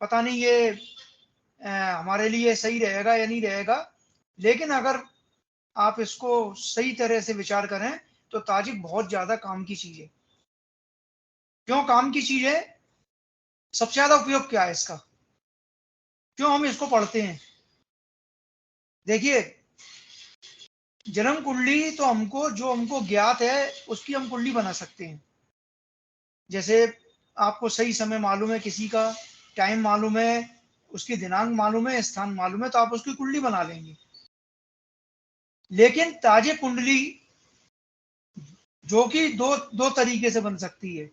पता नहीं ये हमारे लिए सही रहेगा या नहीं रहेगा, लेकिन अगर आप इसको सही तरह से विचार करें तो ताजिक बहुत ज़्यादा काम की चीज़ है। क्यों काम की चीज़ है? सबसे ज़्यादा उपयोग क्या है इसका? क्यों हम इसको पढ़ते हैं? देखिए, जन्म कुंडली तो हमको ज्ञात है, उसकी हम कुंडली बना सकते हैं। जैसे आपको सही समय मालूम है, किसी का टाइम मालूम है, उसकी दिनांक मालूम है, स्थान मालूम है, तो आप उसकी कुंडली बना लेंगे। लेकिन ताजे कुंडली जो कि दो दो तरीके से बन सकती है।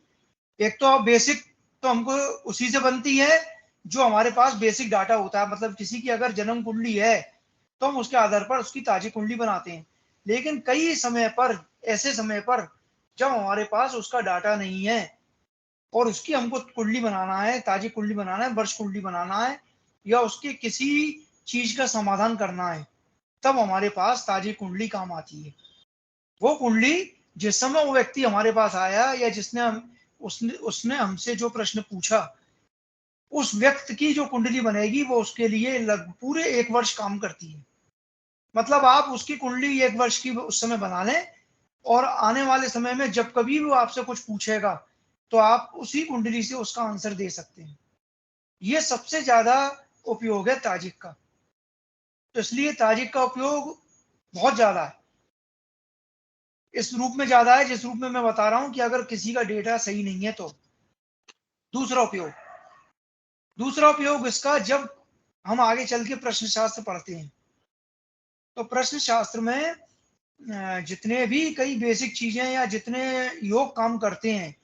एक तो बेसिक, तो हमको उसी से बनती है जो हमारे पास बेसिक डाटा होता है। मतलब किसी की अगर जन्म कुंडली है तो हम उसके आधार पर उसकी ताजी कुंडली बनाते हैं। लेकिन कई समय पर, ऐसे समय पर जब हमारे पास उसका डाटा नहीं है और उसकी हमको कुंडली बनाना है, ताजी कुंडली बनाना है, वर्ष कुंडली बनाना है, या उसके किसी चीज का समाधान करना है, तब हमारे पास ताजी कुंडली काम आती है। वो कुंडली जिस समय वो व्यक्ति हमारे पास आया या जिसने उसने उसने हमसे जो प्रश्न पूछा, उस व्यक्ति की जो कुंडली बनेगी वो उसके लिए पूरे 1 वर्ष काम करती है। मतलब आप उसकी कुंडली 1 वर्ष की उस समय बना लें, और आने वाले समय में जब कभी भी वो आपसे कुछ पूछेगा तो आप उसी कुंडली से उसका आंसर दे सकते हैं। ये सबसे ज्यादा उपयोग है ताजिक का। तो इसलिए ताजिक का उपयोग बहुत ज्यादा है। इस रूप में ज्यादा है जिस रूप में मैं बता रहा हूं कि अगर किसी का डेटा सही नहीं है तो। दूसरा उपयोग दूसरा उपयोग इसका, जब हम आगे चल के प्रश्न शास्त्र पढ़ते हैं तो प्रश्न शास्त्र में जितने भी कई बेसिक चीजें या जितने योग काम करते हैं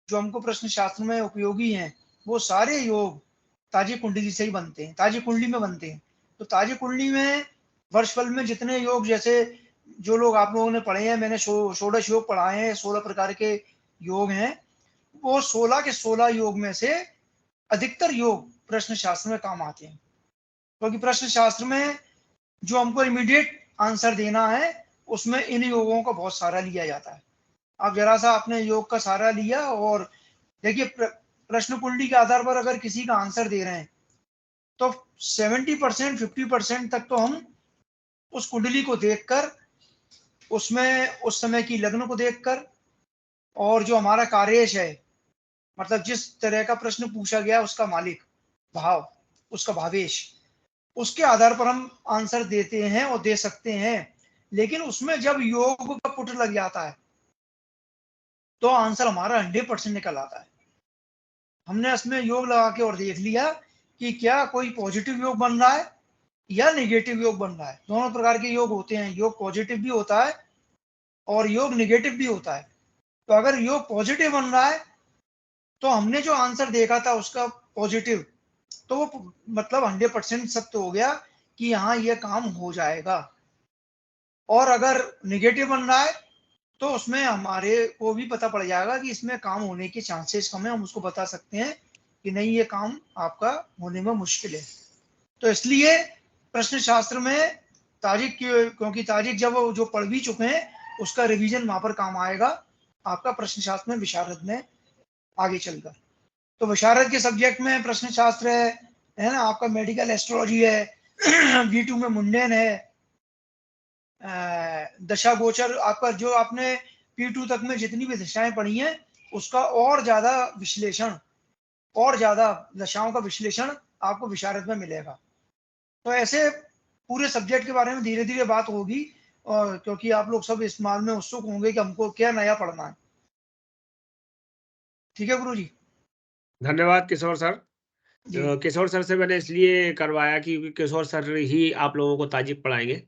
जो हमको प्रश्न शास्त्र में उपयोगी हैं, वो सारे योग ताजी कुंडली से ही बनते हैं, ताजी कुंडली में बनते हैं। तो ताजी कुंडली में वर्षफल में जितने योग, जैसे जो लोग आप लोगों ने पढ़े हैं, मैंने षोडश योग पढ़ाए हैं, 16 प्रकार के योग हैं, वो 16 के 16 योग में से अधिकतर योग प्रश्न शास्त्र में काम आते हैं। क्योंकि प्रश्न शास्त्र में जो हमको इमीडिएट आंसर देना है उसमें इन योगों का बहुत सारा लिया जाता है। आप जरा सा आपने योग का सारा लिया और देखिए, प्रश्न कुंडली के आधार पर अगर किसी का आंसर दे रहे हैं तो 70% 50% तक तो हम उस कुंडली को देखकर, उसमें उस समय की लग्न को देखकर, और जो हमारा कार्येश है, मतलब जिस तरह का प्रश्न पूछा गया उसका मालिक भाव, उसका भावेश, उसके आधार पर हम आंसर देते हैं और दे सकते हैं। लेकिन उसमें जब योग का पुट लग जाता है तो आंसर हमारा 100% निकल आता है। हमने इसमें योग लगा के और देख लिया कि क्या कोई पॉजिटिव योग बन रहा है या नेगेटिव योग बन रहा है। दोनों प्रकार के योग होते हैं, योग पॉजिटिव भी होता है और योग नेगेटिव भी होता है। तो अगर योग पॉजिटिव बन रहा है तो हमने जो आंसर देखा था उसका पॉजिटिव, तो वो मतलब 100% सत्य हो गया कि हाँ ये काम हो जाएगा। और अगर नेगेटिव बन रहा है तो उसमें हमारे को भी पता पड़ जाएगा कि इसमें काम होने के चांसेस कम है, हम उसको बता सकते हैं कि नहीं ये काम आपका होने में मुश्किल है। तो इसलिए प्रश्न शास्त्र में तारीख क्योंकि तारीख जब जो पढ़ भी चुके हैं उसका रिवीजन वहां पर काम आएगा आपका प्रश्न शास्त्र में, विशारद में आगे चलकर। तो विशारद के सब्जेक्ट में प्रश्न शास्त्र है ना, आपका मेडिकल एस्ट्रोलॉजी है, V2 में मुंडेन है, दशा गोचर आपका, जो आपने P2 तक में जितनी भी दशाएं पढ़ी हैं उसका और ज्यादा विश्लेषण, और ज्यादा दशाओं का विश्लेषण आपको विशारद में मिलेगा। तो ऐसे पूरे सब्जेक्ट के बारे में धीरे धीरे बात होगी, और क्योंकि आप लोग सब इस माल में उत्सुक होंगे कि हमको क्या नया पढ़ना है। ठीक है गुरु जी। धन्यवाद किशोर सर। जी किशोर सर से मैंने इसलिए करवाया कि किशोर सर ही आप लोगों को ताजिक पढ़ाएंगे।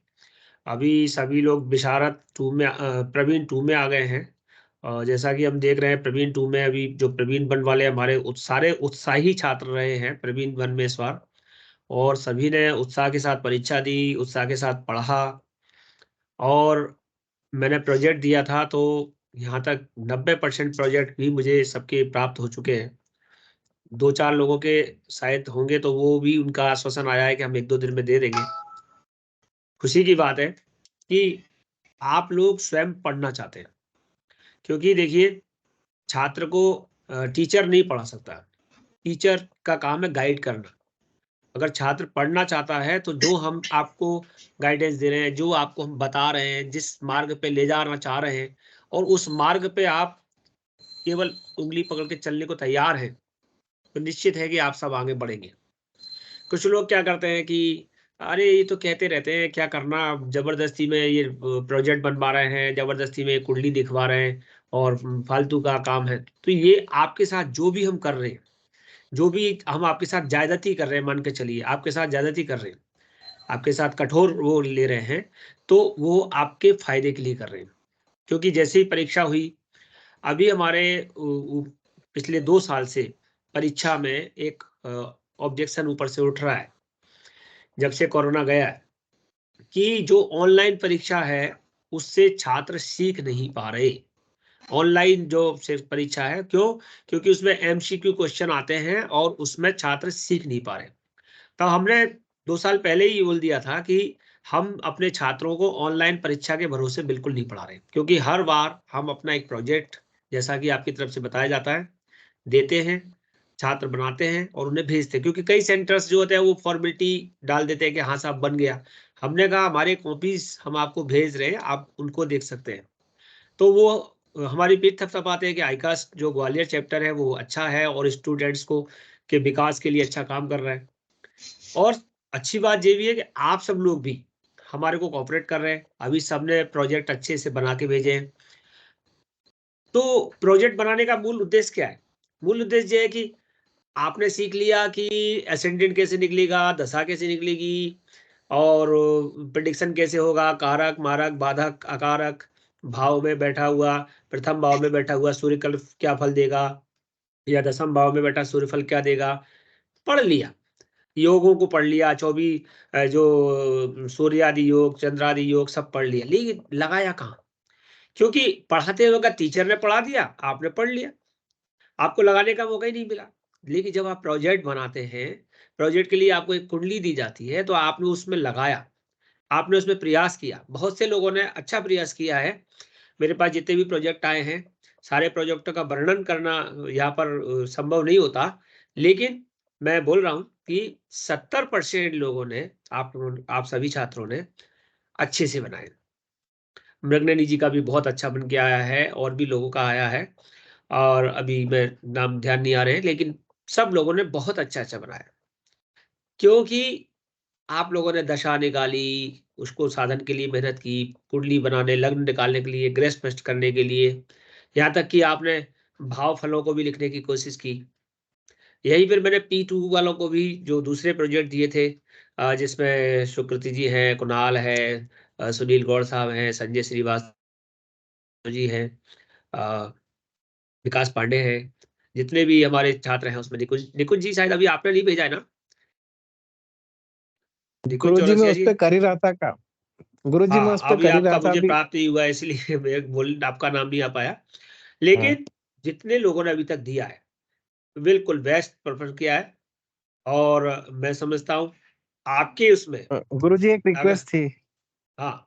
अभी सभी लोग विशारद 2 में प्रवीण 2 में आ गए हैं। जैसा कि हम देख रहे हैं प्रवीण 2 में अभी जो प्रवीण 1 वाले हमारे सारे उत्साही छात्र रहे हैं प्रवीण 1 में इस बार, और सभी ने उत्साह के साथ परीक्षा दी, उत्साह के साथ पढ़ा, और मैंने प्रोजेक्ट दिया था तो यहाँ तक 90% प्रोजेक्ट भी मुझे सबके प्राप्त हो चुके हैं। 2-4 लोगों के शायद होंगे तो वो भी उनका आश्वासन आया है कि हम 1-2 दिन में दे देंगे। खुशी की बात है कि आप लोग स्वयं पढ़ना चाहते हैं, क्योंकि देखिए छात्र को टीचर नहीं पढ़ा सकता, टीचर का काम है गाइड करना। अगर छात्र पढ़ना चाहता है तो जो हम आपको गाइडेंस दे रहे हैं, जो आपको हम बता रहे हैं, जिस मार्ग पे ले जाना चाह रहे हैं, और उस मार्ग पे आप केवल उंगली पकड़ के चलने को तैयार हैं, तो निश्चित है कि आप सब आगे बढ़ेंगे। कुछ लोग क्या करते हैं कि अरे ये तो कहते रहते हैं, क्या करना, जबरदस्ती में ये प्रोजेक्ट बनवा रहे हैं, जबरदस्ती में कुंडली दिखवा रहे हैं और फालतू का काम है। तो ये आपके साथ जो भी हम कर रहे हैं, जो भी हम आपके साथ ज्यादती कर रहे हैं, मान के चलिए आपके साथ ज्यादती कर रहे हैं, आपके साथ कठोर वो ले रहे हैं, तो वो आपके फायदे के लिए कर रहे हैं। क्योंकि जैसे ही परीक्षा हुई, अभी हमारे पिछले 2 साल से परीक्षा में एक ऑब्जेक्शन ऊपर से उठ रहा है, जब से कोरोना गया है, कि जो ऑनलाइन परीक्षा है उससे छात्र सीख नहीं पा रहे। ऑनलाइन जो सिर्फ परीक्षा है, क्यों? क्योंकि उसमें एमसीक्यू क्वेश्चन आते हैं और उसमें छात्र सीख नहीं पा रहे। तो हमने 2 साल पहले ही बोल दिया था कि हम अपने छात्रों को ऑनलाइन परीक्षा के भरोसे बिल्कुल नहीं पढ़ा रहे, क्योंकि हर बार हम अपना एक प्रोजेक्ट, जैसा कि आपकी तरफ से बताया जाता है, देते हैं, छात्र बनाते हैं और उन्हें भेजते हैं। क्योंकि कई सेंटर्स जो होते हैं वो फॉर्मेलिटी डाल देते हैं कि हाँ साहब बन गया। हमने कहा हमारे कॉपीज हम आपको भेज रहे हैं, आप उनको देख सकते हैं। तो वो हमारी पीठ थपथपाते हैं कि आईकास्ट जो ग्वालियर चैप्टर है वो अच्छा है और स्टूडेंट्स को के विकास के लिए अच्छा काम कर रहा है। और अच्छी बात ये भी है कि आप सब लोग भी हमारे को कोऑपरेट कर रहे हैं। अभी सबने प्रोजेक्ट अच्छे से बना के भेजे हैं। तो प्रोजेक्ट बनाने का मूल उद्देश्य क्या है? मूल उद्देश्य ये है कि आपने सीख लिया कि एसेंडेंट कैसे निकलेगा, दशा कैसे निकलेगी, और प्रिडिक्शन कैसे होगा, कारक, मारक, बाधक, अकारक, भाव में बैठा हुआ, प्रथम भाव में बैठा हुआ सूर्यकल क्या फल देगा, या दसम भाव में बैठा सूर्यफल क्या देगा, पढ़ लिया। योगों को पढ़ लिया, 24 जो सूर्यादि योग, चंद्रादि योग सब पढ़ लिया, लेकिन लगाया कहाँ? क्योंकि पढ़ाते वक्त टीचर ने पढ़ा दिया, आपने पढ़ लिया, आपको लगाने का मौका ही नहीं मिला। लेकिन जब आप प्रोजेक्ट बनाते हैं, प्रोजेक्ट के लिए आपको एक कुंडली दी जाती है, तो आपने उसमें लगाया, आपने उसमें प्रयास किया। बहुत से लोगों ने अच्छा प्रयास किया है। मेरे पास जितने भी प्रोजेक्ट आए हैं, सारे प्रोजेक्टों का वर्णन करना यहाँ पर संभव नहीं होता, लेकिन मैं बोल रहा हूँ कि 70% लोगों ने, आप सभी छात्रों ने अच्छे से बनाए। मृगनयनी जी का भी बहुत अच्छा बन के आया है, और भी लोगों का आया है, और अभी मैं नाम ध्यान नहीं आ रहे हैं, लेकिन सब लोगों ने बहुत अच्छा-अच्छा बनाया। क्योंकि आप लोगों ने दशा निकाली, उसको साधन के लिए मेहनत की, कुंडली बनाने, लग्न निकालने के लिए, ग्रह स्पष्ट करने के लिए, यहाँ तक कि आपने भाव फलों को भी लिखने की कोशिश की। यही फिर मैंने P2 वालों को भी जो दूसरे प्रोजेक्ट दिए थे, जिसमें सुकृति जी हैं, कुणाल है, सुनील गौड़ साहब हैं, संजय श्रीवास्तव जी हैं, अ, विकास पांडे हैं, जितने भी हमारे छात्र हैं उसमें निकुंज निकुंज जी शायद अभी आपने नहीं भेजा है ना? निकुंज गुरुजी मैं चौरसिया उस जी? पे कर ही रहा था काम। गुरुजी मैं हाँ, उस पे अभी कर ही आपका रहा था मुझे अभी। प्राप्त नहीं हुआ है, इसलिए मैं बोल आपका नाम नहीं आ पाया। हाँ। लेकिन जितने लोगों ने अभी तक दिया है, बिल्कुल बेस्ट परफॉर्म किया है, और मैं समझता हूँ आपके उसमें गुरुजी एक अगर, रिक्वेस्ट थी। हाँ,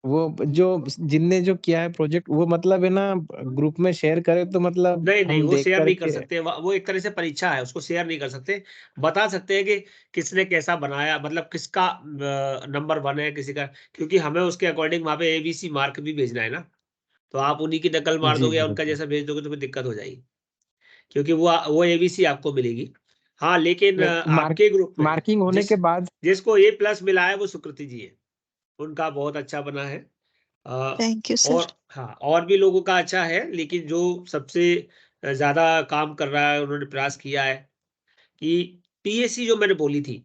वो जो जिनने जो किया है प्रोजेक्ट वो मतलब है ना ग्रुप में शेयर करे तो मतलब नहीं, नहीं, हम वो देख शेयर नहीं कर करके। सकते। वो एक तरह से परीक्षा है, उसको शेयर नहीं कर सकते। बता सकते हैं कि किसने कैसा बनाया, मतलब किसका नंबर 1 है, किसी का, क्योंकि हमें उसके अकॉर्डिंग वहाँ पे एबीसी मार्क भी भेजना है ना। तो आप उन्हीं की नकल मार जी, दोगे या उनका जी। जैसा भेज दोगे तो फिर दिक्कत हो जाएगी, क्योंकि वो एबीसी आपको मिलेगी। हाँ, लेकिन नहीं आपके ग्रुप में मार्किंग होने जिस के बाद। जिसको ए प्लस मिला है वो सुकृति जी है, उनका बहुत अच्छा बना है। Thank you sir. और हाँ, और भी लोगों का अच्छा है, लेकिन जो सबसे ज्यादा काम कर रहा है, उन्होंने प्रयास किया है कि पीएससी जो मैंने बोली थी,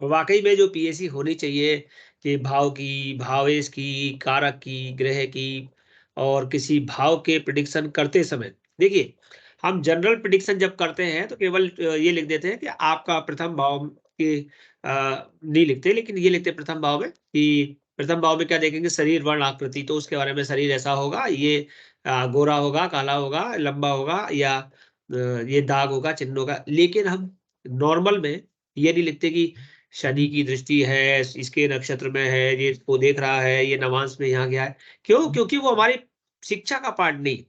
वाकई में जो पीएससी होनी चाहिए, कि भाव की, भावेश की, कारक की, ग्रह की, और किसी भाव के प्रिडिक्शन करते समय, देखिए हम जनरल प्रिडिक्शन जब करते हैं तो केवल ये लिख देते हैं कि आपका प्रथम भाव के, नहीं लिखते, लेकिन ये लिखते हैं प्रथम भाव में कि प्रथम भाव में क्या देखेंगे, शरीर, वर्ण, आकृति, तो उसके बारे में शरीर ऐसा होगा, ये गोरा होगा, काला होगा, लंबा होगा, या ये दाग होगा, चिन्ह होगा। लेकिन हम नॉर्मल में ये नहीं लिखते कि शनि की दृष्टि है, इसके नक्षत्र में है, ये इसको देख रहा है, ये नवांश में यहाँ गया है। क्यों? क्योंकि वो हमारी शिक्षा का पार्ट नहीं।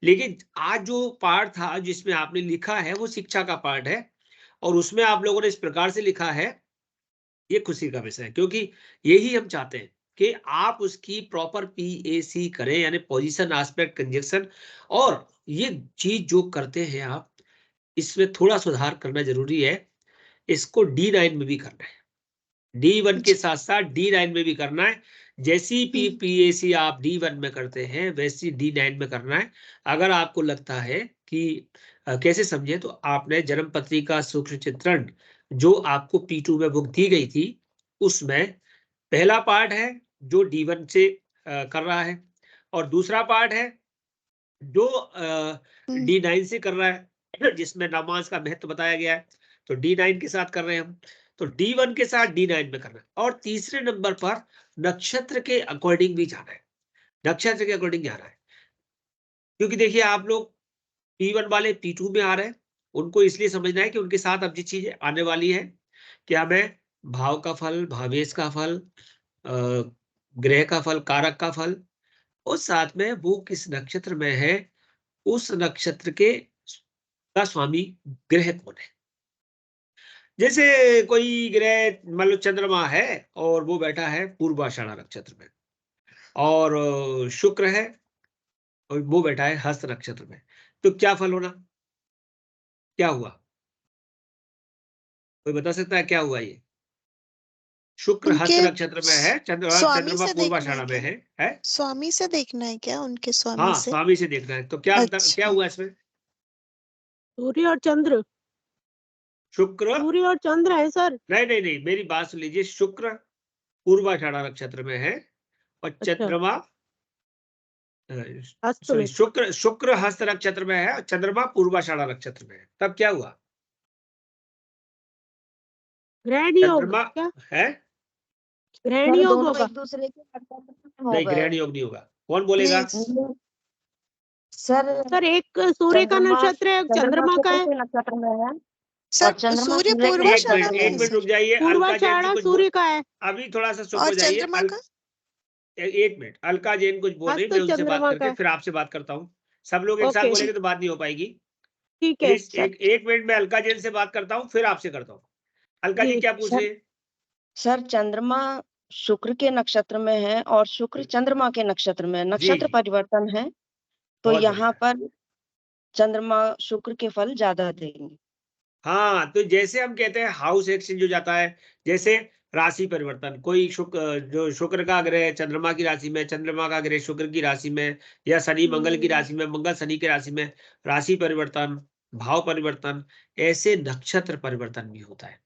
लेकिन आज जो पार्ट था जिसमें आपने लिखा है वो शिक्षा का पार्ट है, और उसमें आप लोगों ने इस प्रकार से लिखा है, ये खुशी का विषय है, क्योंकि यही हम चाहते हैं कि आप उसकी प्रॉपर पीएसी करें, यानी पोजीशन एस्पेक्ट कंजक्शन। और ये चीज जो करते हैं आप, इसमें थोड़ा सुधार करना जरूरी है। इसको D9 में भी करना है, D1 के साथ साथ D9 में भी करना है। जैसी पीएसी आप D1 में करते हैं वैसी D9 में करना है। अगर आपको लगता है कि कैसे समझे, तो आपने जन्म पत्रिका सूक्ष्म चित्रण जो आपको P2 में बुक दी गई थी, उसमें पहला पार्ट है जो D1 से कर रहा है, और दूसरा पार्ट है जो D9 से कर रहा है, जिसमें नामांश का महत्व बताया गया है। तो D9 के साथ कर रहे हैं हम, तो D1 के साथ D9 में करना है। और तीसरे नंबर पर नक्षत्र के अकॉर्डिंग भी जाना है, नक्षत्र के अकॉर्डिंग जाना है। क्योंकि देखिए आप लोग P1 वाले P2 में आ रहे हैं, उनको इसलिए समझना है कि उनके साथ अब जिस चीजें आने वाली है, क्या हमें भाव का फल, भावेश का फल, ग्रह का फल, कारक का फल, और साथ में वो किस नक्षत्र में है, उस नक्षत्र के का स्वामी ग्रह कौन है। जैसे कोई ग्रह मान लो चंद्रमा है और वो बैठा है पूर्वाषाढ़ा नक्षत्र में, और शुक्र है और वो बैठा है हस्त नक्षत्र में, तो क्या फल होना, क्या हुआ, कोई बता सकता है क्या हुआ ये? शुक्र हस्त उनके नक्षत्र में है, स्वामी चंद्रमा से देखना पूर्वाषाढ़ा है में क्या? है। स्वामी से देखना है क्या, उनके स्वामी हाँ, से? स्वामी से देखना है। तो क्या क्या अच्छा, हुआ इसमें? सूर्य और चंद्र, शुक्र, सूर्य और चंद्र है सर। नहीं नहीं नहीं, मेरी बात सुन लीजिए। शुक्र पूर्वाषाढ़ा नक्षत्र में है, और अच्छा, चंद्रमा, हस्त सॉरी, में। शुक्र हस्त नक्षत्र में है और चंद्रमा पूर्वाषाढ़ा नक्षत्र में है। तब क्या हुआ? ग्रहण योग चंद्रमा क्या? है, ग्रहण सर योग दोनों होगा। एक दूसरे के नक्षत्र में हो नहीं, गए। ग्रहण योग नहीं होगा। कौन बोलेगा? नहीं सर सर एक सूर्य का चंद्रमा नक्षत्र है, चंद्रमा का शुक्र है। के नक्षत्र में है, और सर, चंद्रमा सूर्य सूर्य के एक नक्षत्र पूर्वाषाढ़ा मिनट, में में एक है है। मिनट रुक सर, जाइए। अलका जैन जी पूर्वाषाढ़ा कुछ सूर्य का है। अभी थोड़ा सा चुप और हो जाइए। चंद्रमा का एक मिनट, अलका जैन कुछ बोल रही, हस्त मैं उनसे बात चंद्रमा का करके है। फिर आपसे बात करता हूँ। सब लोग एक साथ ओके, बोलेंगे तो बात नहीं हो पाएगी। ठीक है। प्लीज एक मिनट में अलका जैन से बात करता हूँ, फिर आपसे करता हूँ। अलका जी जी क्या पूछ सर रही है? सर चंद्रमा शुक्र के नक्षत्र में है और शुक्र चंद्रमा के नक्षत्र में है। जी नक्षत्र जी, परिवर्तन है, तो बहुत यहाँ बढ़िया। पर चंद्रमा शुक्र के फल ज्यादा देंगे। हाँ, तो जैसे हम कहते हैं हाउस एक्सचेंज हो जाता है, जैसे राशि परिवर्तन, कोई जो शुक्र का ग्रह चंद्रमा की राशि में, चंद्रमा का ग्रह शुक्र की राशि में, या शनि मंगल की राशि में, मंगल शनि की राशि में, राशि परिवर्तन, भाव परिवर्तन, ऐसे नक्षत्र परिवर्तन भी होता है।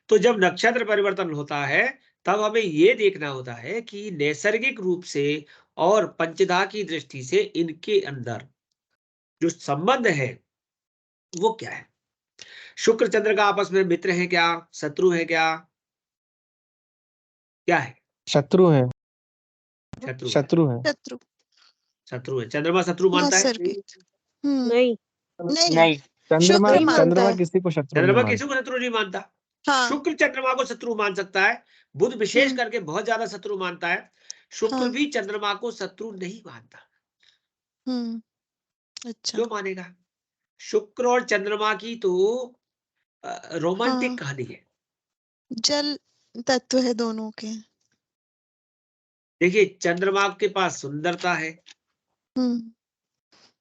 तो जब नक्षत्र परिवर्तन होता है, तब हमें ये देखना होता है कि नैसर्गिक रूप से और पंचदा की दृष्टि से इनके अंदर जो संबंध है वो क्या है। शुक्र चंद्र का आपस में मित्र है क्या, शत्रु है क्या है? शत्रु है, शत्रु है। शत्रु है। शत्रु। शत्रु है। चंद्रमा शत्रु मानता है? नैसर्गिक। नहीं, नहीं, चंद्रमा शुक्र नहीं मानता चंद्रमा है। किसी को शत्रु नहीं चंद्रमा किसी मानता। को शत्रु नहीं मानता। हाँ। शुक्र चंद्रमा को शत्रु मान सकता है, बुध विशेष हम्म। करके बहुत ज्यादा शत्रु मानता है। शुक्र हाँ। भी चंद्रमा को शत्रु नहीं मानता। अच्छा। क्यों मानेगा? शुक्र और चंद्रमा की तो रोमांटिक हाँ, कहानी है। जल तत्व है दोनों के। देखिए, चंद्रमा के पास सुंदरता है, हम्म।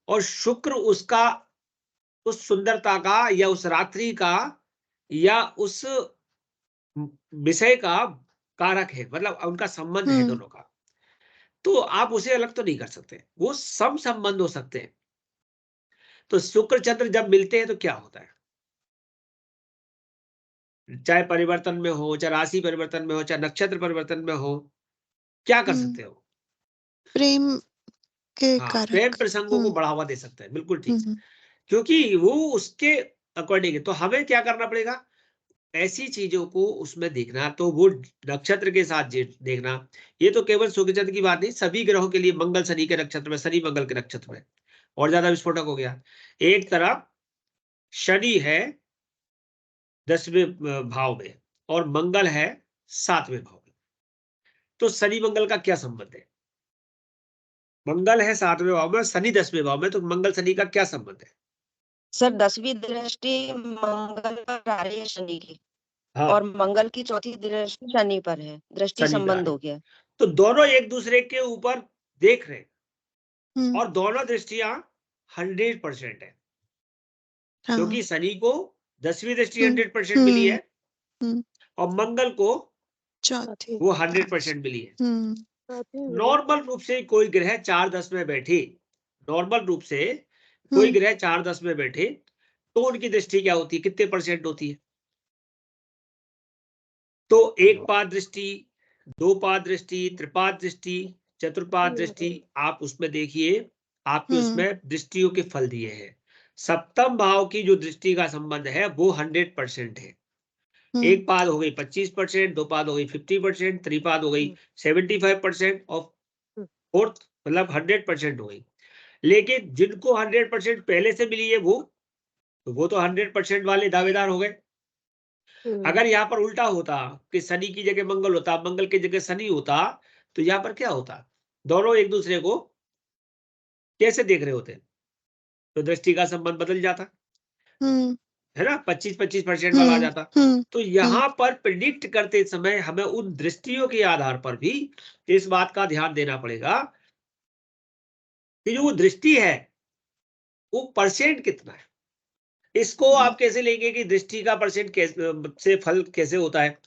और शुक्र उसका, उस सुंदरता का या उस रात्रि का या उस विषय का कारक है, मतलब उनका संबंध है हम्म। दोनों का। तो आप उसे अलग तो नहीं कर सकते, वो सम संबंध हो सकते हैं। तो शुक्र चंद्र जब मिलते हैं तो क्या होता है, चाहे परिवर्तन में हो, चाहे राशि परिवर्तन में हो, चाहे नक्षत्र परिवर्तन में हो, क्या कर हम्म। सकते हो? प्रेम के हाँ, प्रेम कारक। प्रसंगों को बढ़ावा दे सकते हैं, बिल्कुल ठीक। हम्म। क्योंकि वो उसके अकॉर्डिंग है। तो हमें क्या करना पड़ेगा, ऐसी चीजों को उसमें देखना, तो वो नक्षत्र के साथ देखना। ये तो केवल सूर्य चंद्र की बात नहीं, सभी ग्रहों के लिए, मंगल शनि के नक्षत्र में, शनि मंगल के नक्षत्र में और ज्यादा विस्फोटक हो गया। एक तरफ शनि है 10वें भाव में और मंगल है 7वें भाव में, तो शनि मंगल का क्या संबंध है? मंगल है 7वें भाव में, शनि 10वें भाव में, तो मंगल शनि का क्या संबंध है? सर 10वीं दृष्टि मंगल पर आ रही है शनि की, हाँ, और मंगल की चौथी दृष्टि शनि पर है, दृष्टि शनि पे आ संबंध रही। हो गया। तो दोनों एक दूसरे के ऊपर देख रहे हैं, हम्म, और दोनों दृष्टियां 100% है, हाँ, क्योंकि शनि को 10वीं दृष्टि हम्म, 100% मिली है, हम्म, और मंगल को चौथी, वो 100% मिली है। हम्म, नॉर्मल रूप से कोई ग्रह 4-10 में बैठे, नॉर्मल रूप से कोई हम्म, ग्रह 4-10 में बैठे, तो उनकी दृष्टि क्या होती है, कितने % होती है? तो एक पाद दृष्टि, दो पाद दृष्टि, त्रिपाद दृष्टि, चतुर्पाद दृष्टि, आप उसमें देखिए, आपके हम्म, उसमें दृष्टियों के फल दिए हैं। सप्तम भाव की जो दृष्टि का संबंध है वो 100% है। एक पाद हो गई 25%, दो पाद हो गई 50%, त्रिपाद हो गई 75%, और फोर्थ मतलब 100% हो गई। लेकिन जिनको 100% पहले से मिली है वो तो 100% वाले दावेदार हो गए। अगर यहाँ पर उल्टा होता कि शनि की जगह मंगल होता, मंगल की जगह शनि होता, तो यहाँ पर क्या होता? दोनों एक दूसरे को कैसे देख रहे होते? तो दृष्टि का संबंध बदल जाता, हम्म, है ना, 25-25% वाला आ जाता। हम्म, तो यहाँ पर प्रिडिक्ट करते समय हमें उन दृष्टियों के आधार पर भी इस बात का ध्यान देना पड़ेगा कि जो वो दृष्टि है वो परसेंट कितना है। इसको आप कैसे लेंगे कि दृष्टि का परसेंट कैसे से फल कैसे होता है?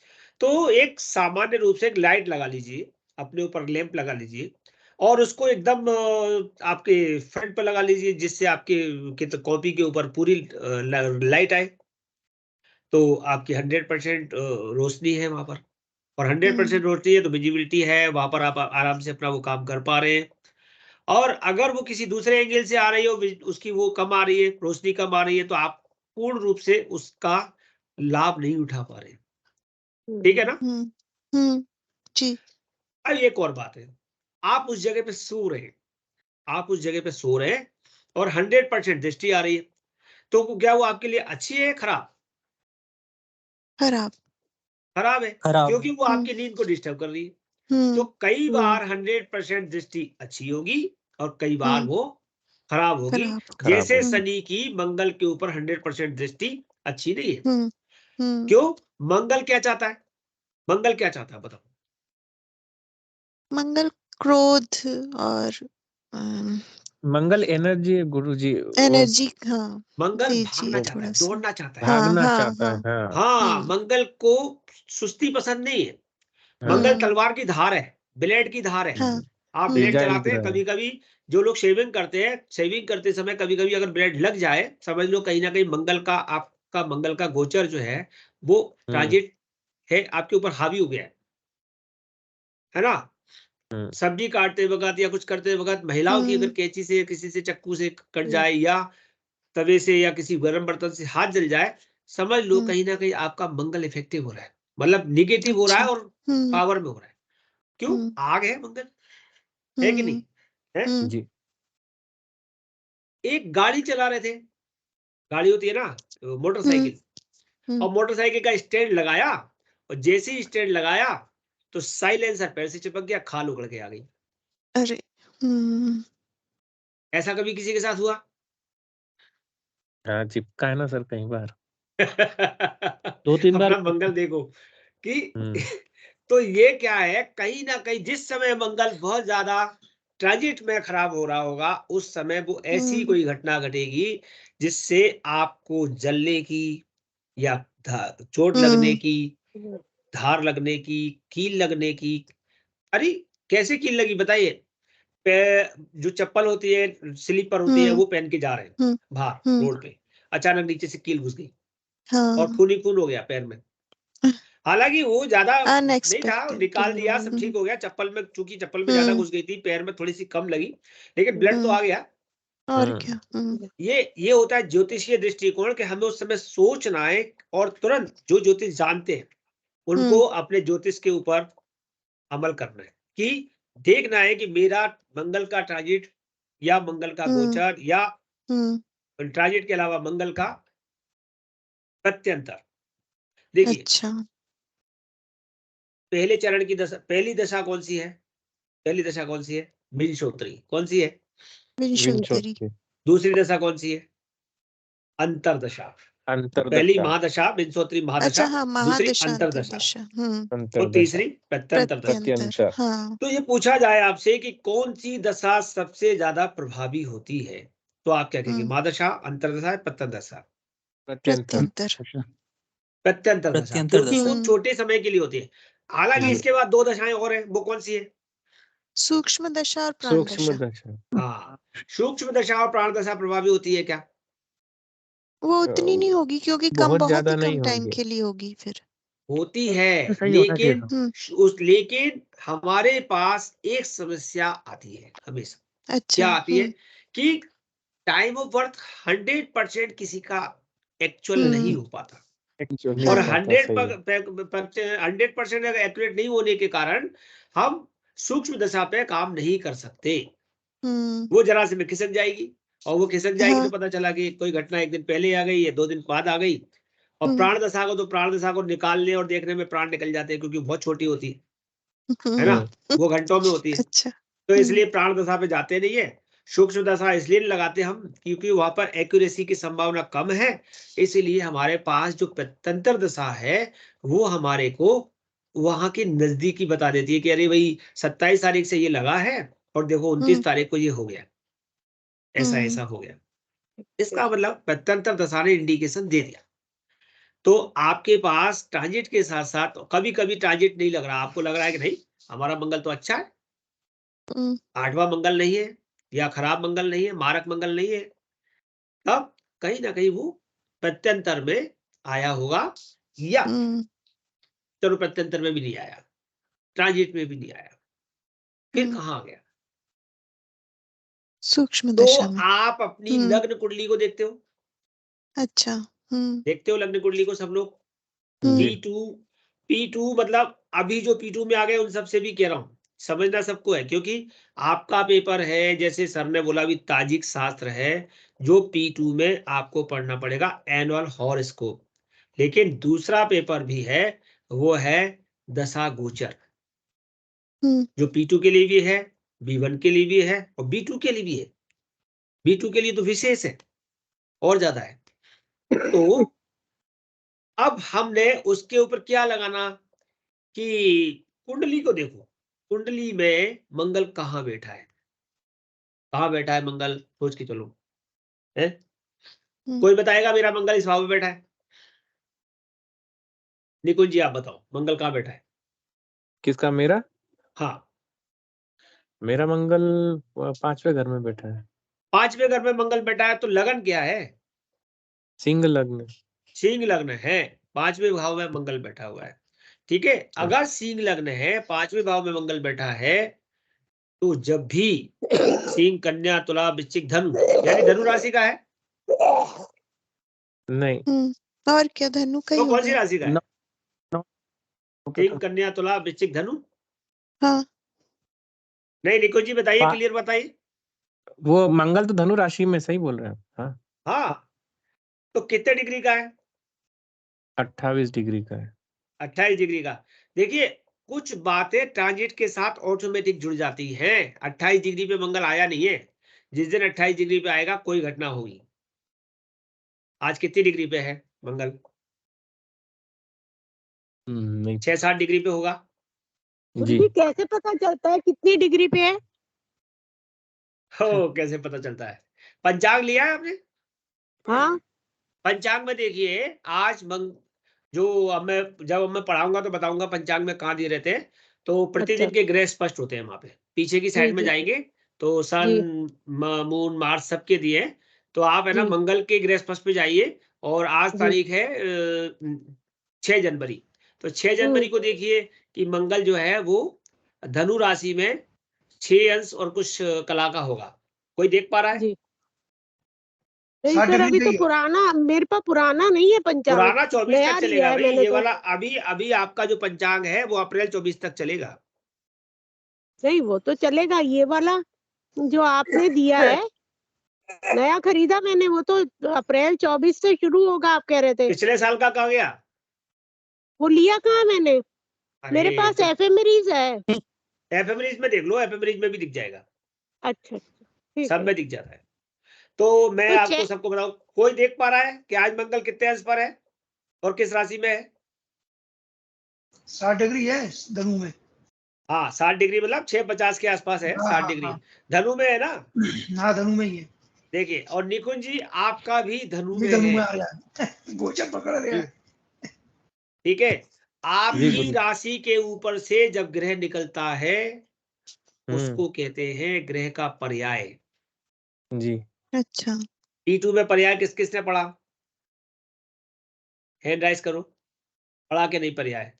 तो एक सामान्य रूप से एक लाइट लगा लीजिए, अपने ऊपर लैंप लगा लीजिए, और उसको एकदम आपके फ्रंट पर लगा लीजिए, जिससे आपके कॉपी के ऊपर पूरी लाइट आए, तो आपकी 100% रोशनी है वहां पर, और 100% रोशनी है तो विजिबिलिटी है, वहां पर आप आराम से अपना वो काम कर पा रहे हैं। और अगर वो किसी दूसरे एंगल से आ रही हो, उसकी वो कम आ रही है, रोशनी कम आ रही है, तो आप पूर्ण रूप से उसका लाभ नहीं उठा पा रहे। ठीक है ना? जी, अब एक और बात है, आप उस जगह पे सो रहे हैं, आप उस जगह पे सो रहे हैं, और 100% दृष्टि आ रही है, तो क्या वो आपके लिए अच्छी है खराब? खराब, खराब है, खराब। क्योंकि वो आपकी नींद को डिस्टर्ब कर रही है। तो हम्म, कई बार 100% दृष्टि अच्छी होगी, और कई बार हम्म, वो खराब होगी। खराब, खराब जैसे हो। शनि की मंगल के ऊपर 100% दृष्टि अच्छी नहीं है। हम्म, हम्म, क्यों? मंगल क्या चाहता है? मंगल क्या चाहता है बताओ? मंगल क्रोध और मंगल एनर्जी है गुरुजी, वो एनर्जी, हाँ, मंगल भागना दीजिए चाहता थोड़ा है, सा। दौड़ना चाहता है। हाँ, भागना हाँ, चाहता है। हाँ, हाँ हाँ, मंगल को सुस्ती पसंद नहीं है। मंगल हाँ। तलवार की धार है, ब्लेड की धार है। हाँ, आप ब्लेड तेजाब चलाते लिख हैं, रहा है। कभी कभी जो लोग शेविंग करते हैं, शेविंग करते समय कभी कभी अगर ब्लेड लग जाए, समझ लो कहीं ना कहीं मंगल का, आपका मंगल का गोचर जो है वो ट्रांजिट है, आपके ऊपर हावी हो गया है ना? हम्म, सब्जी काटते वक्त या कुछ करते वक्त महिलाओं की अगर कैंची से, किसी से चाकू से कट जाए, या तवे से, या किसी गर्म बर्तन से हाथ जल जाए, समझ लो कहीं ना कहीं आपका मंगल इफेक्टिव हो रहा है, मतलब निगेटिव हो रहा है, अच्छा, और पावर में हो रहा है। क्यों? आग है मंगल, है कि नहीं है? जी। एक गाड़ी चला रहे थे, गाड़ी होती है ना, मोटरसाइकिल, और मोटरसाइकिल का स्टैंड लगाया, और जैसे ही स्टैंड लगाया तो साइलेंसर पैर से चिपक गया, खाल उगड़ के आ गई। अरे, ऐसा कभी किसी के साथ हुआ? हाँ, चिपका है ना सर कई बार। 2-3 बार। अपना मंगल देखो कि हम्म, तो ये क्या है, कहीं ना कहीं जिस समय मंगल बहुत ज्यादा ट्रांजिट में खराब हो रहा होगा, उस समय वो ऐसी कोई घटना घटेगी जिससे आपको जलने की, या चोट लगने की, धार लगने की, कील लगने की। अरे कैसे कील लगी बताइए? जो चप्पल होती है, स्लीपर होती है, वो पहन के जा रहे हैं बाहर रोड पे, अचानक नीचे से कील घुस गई, और हाँ, खून ही खून हो गया पैर में। हालांकि वो ज्यादा नहीं था, अनएक्सपेक्टेड, निकाल दिया, सब ठीक हो गया, चप्पल में, चूंकि चप्पल में ज्यादा घुस गई थी, पैर में थोड़ी सी कम लगी, लेकिन ब्लड तो आ गया। और क्या, ये होता है ज्योतिषीय दृष्टिकोण, कि हमें उस समय सोचना है, और तुरंत जो ज्योतिष जानते हैं उनको अपने ज्योतिष के ऊपर अमल करना है, कि देखना है कि मेरा मंगल का ट्रांजिट, या मंगल का गोचर, या ट्रांजिट के अलावा मंगल का प्रत्यंतर। देखिए, अच्छा, पहले चरण की दशा, पहली दशा कौन सी है? पहली दशा कौन सी है? विंशोत्तरी। कौन सी है? विंशोत्तरी। दूसरी दशा कौन सी है? अंतरदशा। पहली महादशा विंशोत्तरी महादशा, अच्छा हाँ, दूसरी महादशा अंतरदशा अंतरदशा। और तीसरी प्रत्यंतर दशा। प्रत्यंतर। हाँ। तो ये पूछा जाए आपसे कि कौन सी दशा सबसे ज्यादा प्रभावी होती है, तो आप क्या कहेंगे? महादशा, अंतरदशा, प्रत्यंतर? प्रत्यंतर। प्रत्यंतर दशा, क्योंकि वो छोटे समय के लिए होती है। हालांकि इसके बाद 2 दशाएं और हैं, वो कौन सी है? सूक्ष्म दशा और प्राण दशा। हाँ, सूक्ष्म दशा और प्राण दशा प्रभावी होती है क्या? वो उतनी नहीं होगी क्योंकि बहुत ही कम टाइम के लिए होगी फिर। होती है, लेकिन हमारे पास एक समस्या आती है हमेशा। अच्छा। क्या आती है? कि टाइम ऑफ बर्थ 100% किसी का एक्चुअल नहीं हो पाता, और 100% अगर एक्यूरेट नहीं होने के कारण हम सूक्ष्म दशा पे काम नहीं कर सकते। वो जरा से में खिसक जाएगी, और वो खिसक जाएगी तो पता चला कि कोई घटना 1 दिन पहले आ गई है, 2 दिन बाद आ गई। और प्राण दशा को, तो प्राण दशा को निकालने और देखने में प्राण निकल जाते हैं, क्योंकि बहुत छोटी होती है ना, वो घंटों में होती है। अच्छा। तो इसलिए प्राण दशा पे जाते नहीं है। सूक्ष्म दशा इसलिए लगाते हम क्योंकि वहां पर एक्यूरेसी की संभावना कम है। इसीलिए हमारे पास जो प्रत्यंतर दशा है वो हमारे को वहां की नजदीकी बता देती है कि अरे भाई 27 तारीख से ये लगा है और देखो 29 तारीख को ये हो गया, ऐसा ऐसा हो गया। इसका मतलब प्रत्यंतर दशा ने इंडिकेशन दे दिया। तो आपके पास ट्रांजिट के साथ साथ कभी कभी ट्रांजिट नहीं लग रहा, आपको लग रहा है कि नहीं हमारा मंगल तो अच्छा है, 8वां मंगल नहीं है या खराब मंगल नहीं है, मारक मंगल नहीं है, तब कहीं ना कहीं वो प्रत्यंतर में आया होगा, या चलो प्रत्यंतर में भी नहीं आया, ट्रांजिट में भी नहीं आया, फिर कहाँ गया? सूक्ष्म तो दशा में। आप अपनी लग्न कुंडली को देखते हो? अच्छा। देखते हो लग्न कुंडली को सब लोग? P2 मतलब अभी जो P2 में आ गए उन सबसे भी कह रहा हूं, समझना सबको है, क्योंकि आपका पेपर है, जैसे सर ने बोला भी ताजिक शास्त्र है, जो P2 में आपको पढ़ना पड़ेगा एनुअल हॉरोस्कोप। लेकिन दूसरा पेपर भी है, वो है दशा गोचर, जो P2 के लिए भी है, B1 के लिए भी है और B2 के लिए भी है। B2 के लिए तो विशेष है और ज्यादा है। तो अब हमने उसके ऊपर क्या लगाना कि कुंडली को देखो, कुंडली में मंगल कहाँ बैठा है, कहाँ बैठा है मंगल, सोच के चलो है? कोई बताएगा मेरा मंगल इस भाव में बैठा है? निकुंज जी आप बताओ मंगल कहाँ बैठा है? किसका? मेरा? हाँ, मेरा मंगल 5वें घर में बैठा है। 5वें घर में मंगल बैठा है, तो लगन क्या है? सिंह लग्न। सिंह लग्न है, 5वें भाव में मंगल बैठा हुआ है। ठीक है, अगर सिंह लग्न है, 5वें भाव में मंगल बैठा है, तो जब भी सिंह, कन्या, तुला, वृश्चिक, धनु, यानी धनु राशि का है? नहीं। और क्या धनु का ही तो कौन सी होगा? राशि का है? सिंह, कन्या, तुला, वृश्चिक, धनु। हाँ। नहीं निकुंज जी बताइए, क्लियर बताइए। वो मंगल तो धनु राशि में, सही बोल रहे हैं। हाँ हाँ, तो कितने डिग्री का है? 28 डिग्री का है। 28 डिग्री का। देखिए कुछ बातें ट्रांजिट के साथ ऑटोमेटिक जुड़ जाती हैं। 28 डिग्री पे मंगल आया नहीं है, जिस दिन 28 डिग्री पे आएगा कोई घटना होगी। आज कितनी डिग्री पे है मंगल? नहीं 6-7 डिग्री पे होगा जी। कैसे पता चलता है कितनी डिग्री पे है? हो कैसे पता चलता है? पंचांग लिया है आपने? हाँ। पंचांग में देखिए आज जो जब मैं पढ़ाऊंगा तो बताऊंगा पंचांग में कहाँ दिए रहते हैं। तो प्रतिदिन के ग्रह स्पष्ट होते हैं वहां पे, पीछे की साइड में जाएंगे तो सन, मून, मार्स सबके दिए हैं। तो आप है ना मंगल के ग्रह स्पष्ट पे जाइए, और आज तारीख है 6 जनवरी। तो 6 जनवरी को देखिए कि मंगल जो है वो धनु राशि में 6 अंश और कुछ कला का होगा। कोई देख पा रहा है? नहीं सर, अभी तो पुराना, मेरे पास पुराना नहीं है पंचांग, पुराना 24 तक चलेगा भाई। ये तो वाला अभी आपका जो पंचांग है वो अप्रैल 24 तक चलेगा। नहीं वो तो चलेगा, ये वाला जो आपने दिया है नया खरीदा मैंने, वो तो अप्रैल 24 से शुरू होगा आप कह रहे थे। पिछले साल का कहाँ गया? वो लिया कहाँ मैंने? मेरे पास एफएमरीज है। एफएमरीज में देख लो, एफएमरीज में भी दिख जाएगा। अच्छा ठीक सब है। में दिख जाता है। तो मैं तो आपको सबको बताऊं, कोई देख पा रहा है कि आज मंगल कितने अंश पर है और किस राशि में है? 60 डिग्री है धनु में। हाँ 60 डिग्री मतलब 6:50 के आसपास है। हाँ 60 हाँ डिग्री हाँ धनु में है ना? हाँ धनु में ही है। देखिए, और निकुंज जी आपका भी धनु भी में धनु है। में आ गया गोचर पकड़ लिया। ठीक है, जी आपकी गुरु। राशि के ऊपर से जब ग्रह निकलता है हम्म उसको कहते हैं ग्रह का पर्याय। जी। अच्छा। P2 में पर्याय किस किसने पढ़ा? हैंड राइज करो, पढ़ा के नहीं पर्याय?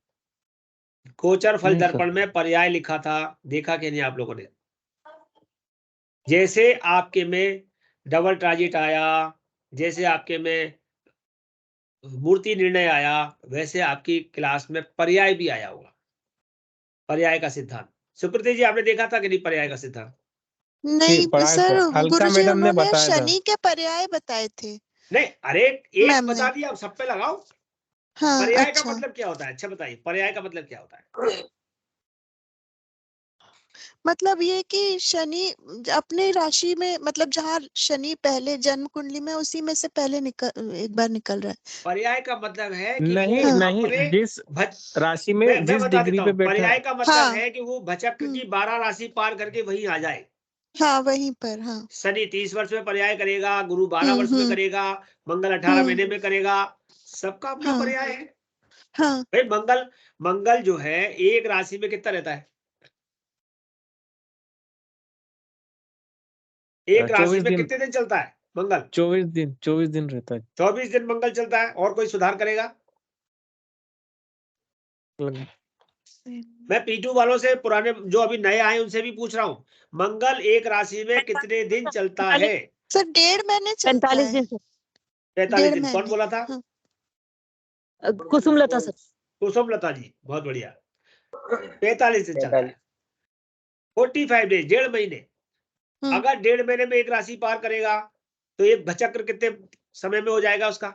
गोचर फल नहीं सर। दर्पण में पर्याय लिखा था, देखा कि नहीं आप लोगों ने? जैसे आपके में डबल ट्रांजिट आया, जैसे आपके में मूर्ति निर्णय आया, वैसे आपकी क्लास में पर्याय भी आया होगा। पर्याय का सिद्धांत सुकृति जी आपने देखा था कि नहीं पर्याय का सिद्धांत? जी नहीं पढ़ा है सर, सर, अलका गुरुजी मैडम ने उन्होंने बताया था। शनि के पर्याय बताए थे नहीं, अरे एक मैम बता ने। दिया, अब सब पे लगाओ। हाँ पर्याय का अच्छा। मतलब क्या होता है? अच्छा बताइए, पर्याय का मतलब क्या होता है? मतलब ये कि शनि अपने राशि में, मतलब जहाँ शनि पहले जन्म कुंडली में, उसी में से पहले एक बार निकल रहा है। पर्याय का मतलब है कि नहीं वो नहीं, अपने जिस राशि में मैं जिस बता डिग्री देता पे हूँ, बैठा पर्याय का मतलब हाँ है कि वो भचक्र की 12 राशि पार करके वहीं आ जाए। हाँ वहीं पर। हाँ शनि 30 वर्ष में पर्याय करेगा, गुरु 12 वर्ष में करेगा, मंगल 18 महीने में करेगा, सबका अपना हाँ पर्याय है। हाँ भाई मंगल जो है एक राशि में कितना रहता है? एक राशि 24 में दिन। कितने दिन चलता है मंगल? 24 दिन रहता है। 24 दिन मंगल चलता है। और कोई सुधार करेगा? मैं P2 वालों से, पुराने जो अभी नए आए उनसे भी पूछ रहा हूँ, मंगल एक राशि में कितने दिन चलता है? सर 1.5 महीने चलता 45 है। दिन से 45 1.5 दिन। कौन महीने। बोला था? हाँ। कुसुमलता सर। कुसुम लता जी, बहुत बढ़िया। 45 दिन चलता है, 45 डेज, 1.5 महीने। अगर 1.5 महीने में एक राशि पार करेगा तो एक भचक्र कितने समय में हो जाएगा उसका?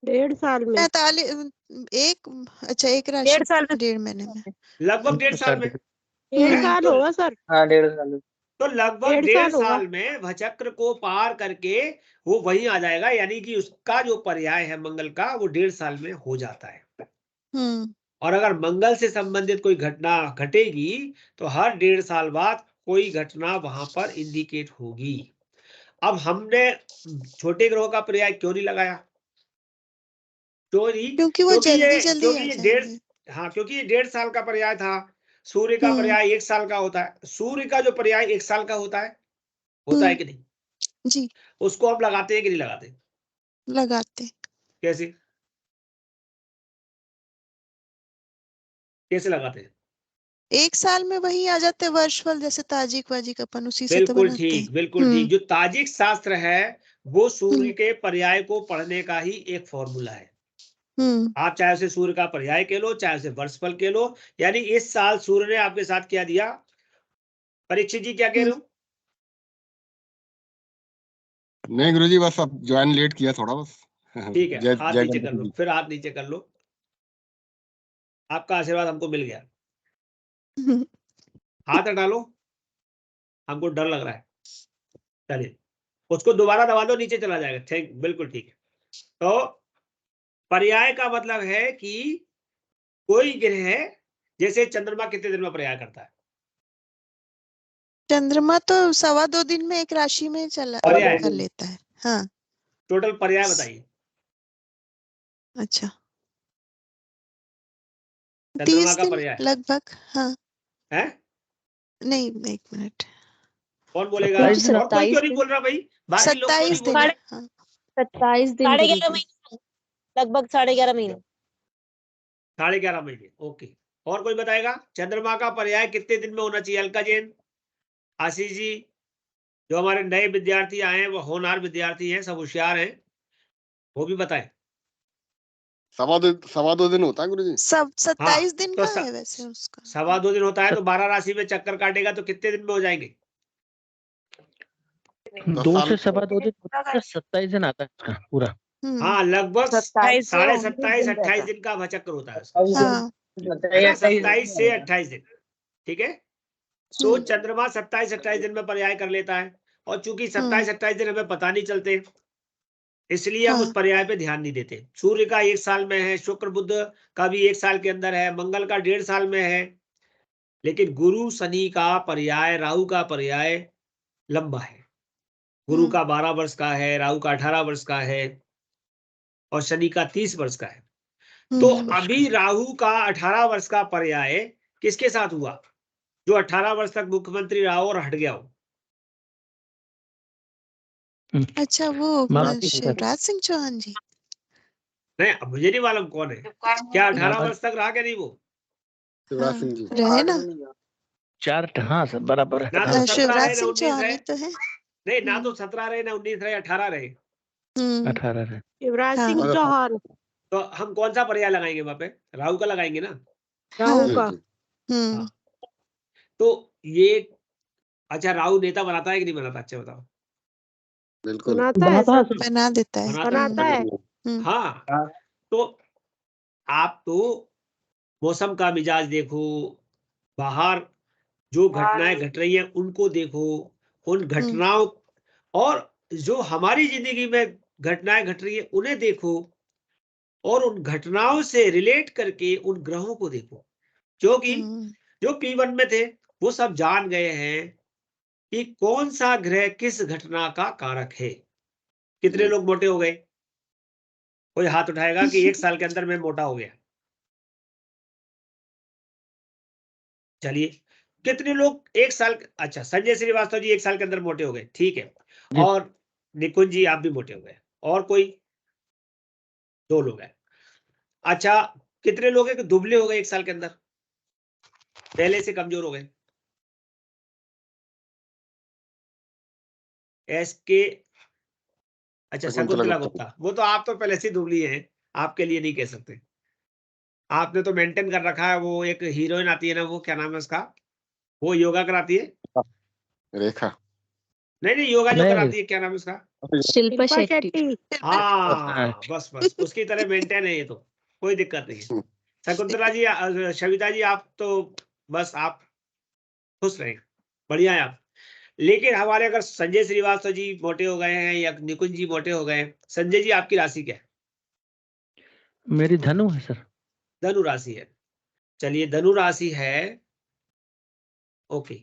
1.5 साल में। 45 एक, अच्छा एक राशि 1.5 साल में। 1.5 महीने में। लगभग 1.5 साल में। 1.5 साल होगा सर। हाँ 1.5 साल। तो लगभग 1.5 1.5 साल होगा। साल में भचक्र को पार करके वो वहीं आ जाएगा, यानी कि उसका जो पर्याय है मंगल का वो 1.5 साल में हो जाता है। और अगर मंगल से संबंधित कोई घटना घटेगी तो हर 1.5 साल बाद कोई घटना वहां पर इंडिकेट होगी। अब हमने छोटे ग्रहों का पर्याय क्यों नहीं लगाया? क्योंकि वो जल्दी जल्दी क्योंकि आ ये जाएंगे। हाँ, क्योंकि ये 1.5 साल का पर्याय था। सूर्य का पर्याय 1 साल का होता है। सूर्य का जो पर्याय 1 साल का होता है कि नहीं? जी उसको हम लगाते हैं कि नहीं लगाते? लगाते। कैसे कैसे लगाते हैं? 1 साल में वही आ जाते वर्षफल, जैसे ताजिक वाजिक अपन उसी से तो बिल्कुल बनाते ठीक, हैं। बिल्कुल ठीक। जो ताजिक शास्त्र है वो सूर्य के पर्याय को पढ़ने का ही एक फॉर्मूला है। आप चाहे उसे सूर्य का पर्याय कह लो, चाहे उसे वर्षफल कह लो। यानी इस साल सूर्य ने आपके साथ क्या दिया? परीक्षित जी क्या कह रहे हो? नहीं गुरुजी, बस अब ज्वाइन लेट किया थोड़ा बस। ठीक है, जय हाथ जय नीचे कर लो, गणपति जी। फिर हाथ नीचे कर लो। आपका आशीर्वाद हमको मिल गया। हाथ हटा लो, हमको डर लग रहा है। चलिए, उसको दोबारा दबा दो, नीचे चला जाएगा। ठीक, बिल्कुल ठीक है। तो पर्याय का मतलब है कि कोई ग्रह, जैसे चंद्रमा कितने दिन में पर्याय करता है? चंद्रमा तो 2.25 दिन में एक राशि में चला पर्याय कर लेता है। हाँ टोटल पर्याय बताइए। अच्छा चंद्रमा 30 का दिन पर्याय लगभग। हाँ है? नहीं, 1 मिनट। कौन बोलेगा? 27 दिन। और कोई क्यों नहीं बोल रहा भाई? बाकी लोग क्यों नहीं 27 बोल दिन। रहे? हाँ 27 दिन 11.5 गुरुजी। महीने, लगभग 11.5 महीने। 11.5 महीने, ओके। और कोई बताएगा चंद्रमा का पर्याय कितने दिन में होना चाहिए? अलका जैन, आशीष जी, जो हमारे नए विद्यार्थी आए हैं वो होनहार विद्यार्थी हैं, सब होशियार हैं, वो भी बताएं। 2.25 दिन होता है गुरुजी। सब 27 दिन तो का है वैसे उसका। 2.25 दिन होता है, तो 12 राशि में चक्कर काटेगा तो कितने दिन में हो जाएंगे? 2 से 2.25 दिन होता है, 27 दिन आता है इसका पूरा। हाँ, लगभग 27.5 28 दिन का भचक्र होता है उसका, हाँ है ना? 27 से 28 दिन, ठीक है। तो चंद्रमा 27-28 दिन में पर्याय कर लेता है, और चूंकि 27-28 दिन हमें पता नहीं चलते, इसलिए हम हाँ। उस पर्याय पे ध्यान नहीं देते। सूर्य का 1 साल में है, शुक्र बुध का भी 1 साल के अंदर है, मंगल का 1.5 साल में है, लेकिन गुरु शनि का पर्याय, राहु का पर्याय लंबा है। गुरु का 12 वर्ष का है, राहु का 18 वर्ष का है, और शनि का 30 वर्ष का है। तो अभी राहु का 18 वर्ष का पर्याय किसके साथ हुआ? जो 18 वर्ष तक मुख्यमंत्री रहा हो और हट गया हो। अच्छा, वो शिवराज सिंह चौहान जी। नहीं, अब मुझे नहीं मालूम कौन है, क्या 18 वर्ष तक रहा क्या नहीं वो? शिवराज सिंह जी रहे ना, चार्ट, हाँ सर बराबर है। ना तो 17 शिवराज रहे ना सिंह 19 चौहान रहे, ही तो है। नहीं ना तो 17 रहे ना 19 रहे, 18 रहे। 18 है। शिवराज हाँ। सिंह चौहान, तो हम कौन सा पर्याय लगाएंगे वहां पे? राहु का लगाएंगे ना। राहु जी, का। जी। हाँ। तो ये, अच्छा राहु नेता बनाता है कि नहीं बनाता? अच्छा बताओ। बिल्कुल बनाता है सर, बना देता है। बनाता है। हाँ, तो आप तो मौसम का मिजाज देखो, बाहर जो घटनाएं घट रही हैं उनको देखो, उन घटनाओं, और जो हमारी जिंदगी में घटनाएं घट रही है उन्हें देखो, और उन घटनाओं से रिलेट करके उन ग्रहों को देखो। क्योंकि जो P1 में थे वो सब जान गए हैं कि कौन सा ग्रह किस घटना का कारक है। कितने लोग मोटे हो गए? कोई हाथ उठाएगा कि 1 साल के अंदर मैं मोटा हो गया? चलिए, कितने लोग 1 साल, अच्छा संजय श्रीवास्तव जी 1 साल के अंदर मोटे हो गए, ठीक है, और निकुंज जी आप भी मोटे हो गए, और कोई 2 लोग हैं। अच्छा, कितने लोग हैं कि दुबले हो गए 1 साल के अंदर, पहले से कमजोर हो गए? एसके, अच्छा शकुंतला गुप्ता, वो तो आप तो पहले से दुबली हैं, आपके लिए नहीं कह सकते, आपने तो मेंटेन कर रखा है। वो एक हीरोइन आती है ना, वो क्या नाम है उसका, वो योगा कराती है, रेखा, नहीं योगा जो नहीं। कराती है, क्या नाम है उसका? शिल्पा शेट्टी। हाँ बस बस उसकी तरह मेंटेन है ये, तो कोई दिक्कत नहीं है। शकुंतला जी, सविता जी, आप तो बस आप खुश रहें, बढ़िया है आप। लेकिन हमारे अगर संजय श्रीवास्तव जी मोटे हो गए हैं या निकुंज जी मोटे हो गए हैं, संजय जी आपकी राशि क्या है? मेरी धनु है सर। धनु राशि है। चलिए धनु राशि है, ओके।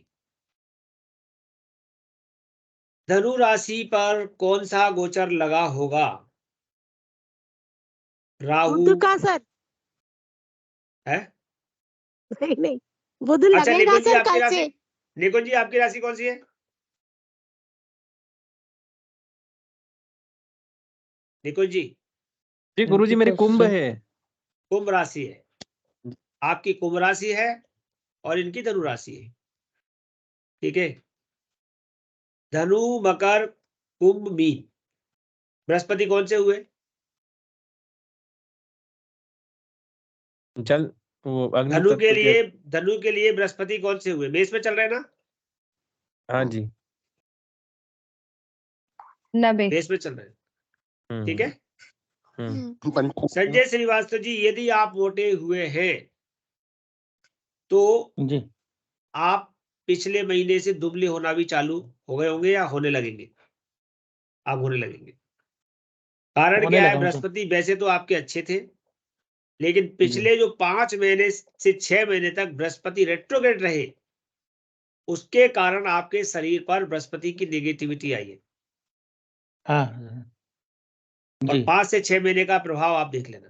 धनु राशि पर कौन सा गोचर लगा होगा? राहु बुध का सर, है? नहीं बुध अच्छा लगेगा निकुंज जी सर आपकी कल राशि, से। निकुंज जी आपकी राशि कौन सी है? निकुंज जी? जी गुरुजी मेरी कुंभ है। कुंभ राशि है, आपकी कुंभ राशि है और इनकी धनु राशि है, ठीक है। धनु, मकर, कुंभ, मीन, बृहस्पति कौन से हुए? जल वो अग्नि धनु तत्व के के। लिए, धनु के लिए बृहस्पति कौन से हुए? मेष में चल रहे हैं ना? हाँ जी। मेष में चल रहे हैं, ठीक है। पंच- संजय श्रीवास्तव जी, यदि आप मोटे हुए हैं तो जी आप पिछले महीने से दुबले होना भी चालू हो गए होंगे या होने लगेंगे? आप होने लगेंगे। कारण होने क्या है? लगा हूं सर। बृहस्पति वैसे तो आपके अच्छे थे, लेकिन पिछले जो 5 महीने से 6 महीने तक बृहस्पति रेट्रोग्रेड रहे, उसके कारण आपके शरीर पर बृहस्पति की नेगेटिविटी आई है। हाँ और जी 5 से 6 महीने का प्रभाव आप देख लेना,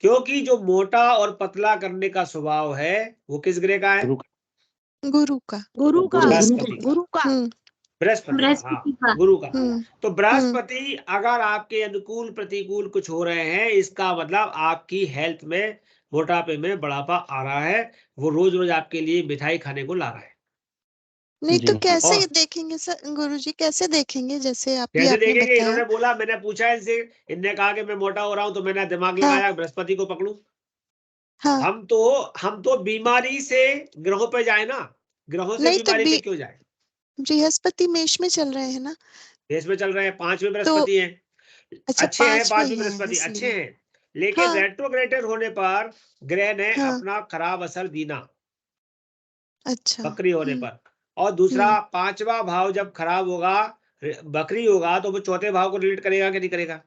क्योंकि जो मोटा और पतला करने का स्वभाव है वो किस ग्रह का है? गुरु का। गुरु का, बृहस्पति का। गुरु का। बृहस्पति का, हाँ गुरु का। तो बृहस्पति अगर आपके अनुकूल प्रतिकूल कुछ हो रहे हैं, इसका मतलब आपकी हेल्थ में मोटापे में बढ़ापा आ रहा है, वो रोज रोज आपके लिए मिठाई खाने को ला रहा है। नहीं तो जी। कैसे और देखेंगे सर गुरुजी, कैसे देखेंगे? जैसे कैसे आपने देखेंगे? बताया। इन्होंने बोला, मैंने पूछा इनसे, इनने कहा कि मैं मोटा हो रहा हूं, तो मैंने दिमाग हाँ, लगाया बृहस्पति को पकड़ूं। हाँ। हम तो बीमारी से ग्रहों पे जाए ना, ग्रहों से नहीं तो बीमारी पे क्यों जाए? बृहस्पति मेष में चल रहे हैं ना, देश में चल रहे हैं, 5वें तो बृहस्पति हैं, अच्छा अच्छे हैं, 5 में 5वें है बृहस्पति अच्छे इसलिए। हैं, लेकिन हाँ, रेट्रोग्रेडेड होने पर ग्रह ने हाँ। अपना खराब असर दीना। अच्छा। बकरी होने पर। और दूसरा पांचवा भाव जब खराब होगा, बकरी होगा, तो वो चौथे भाव को रिलेट करेगा कि नहीं करेगा?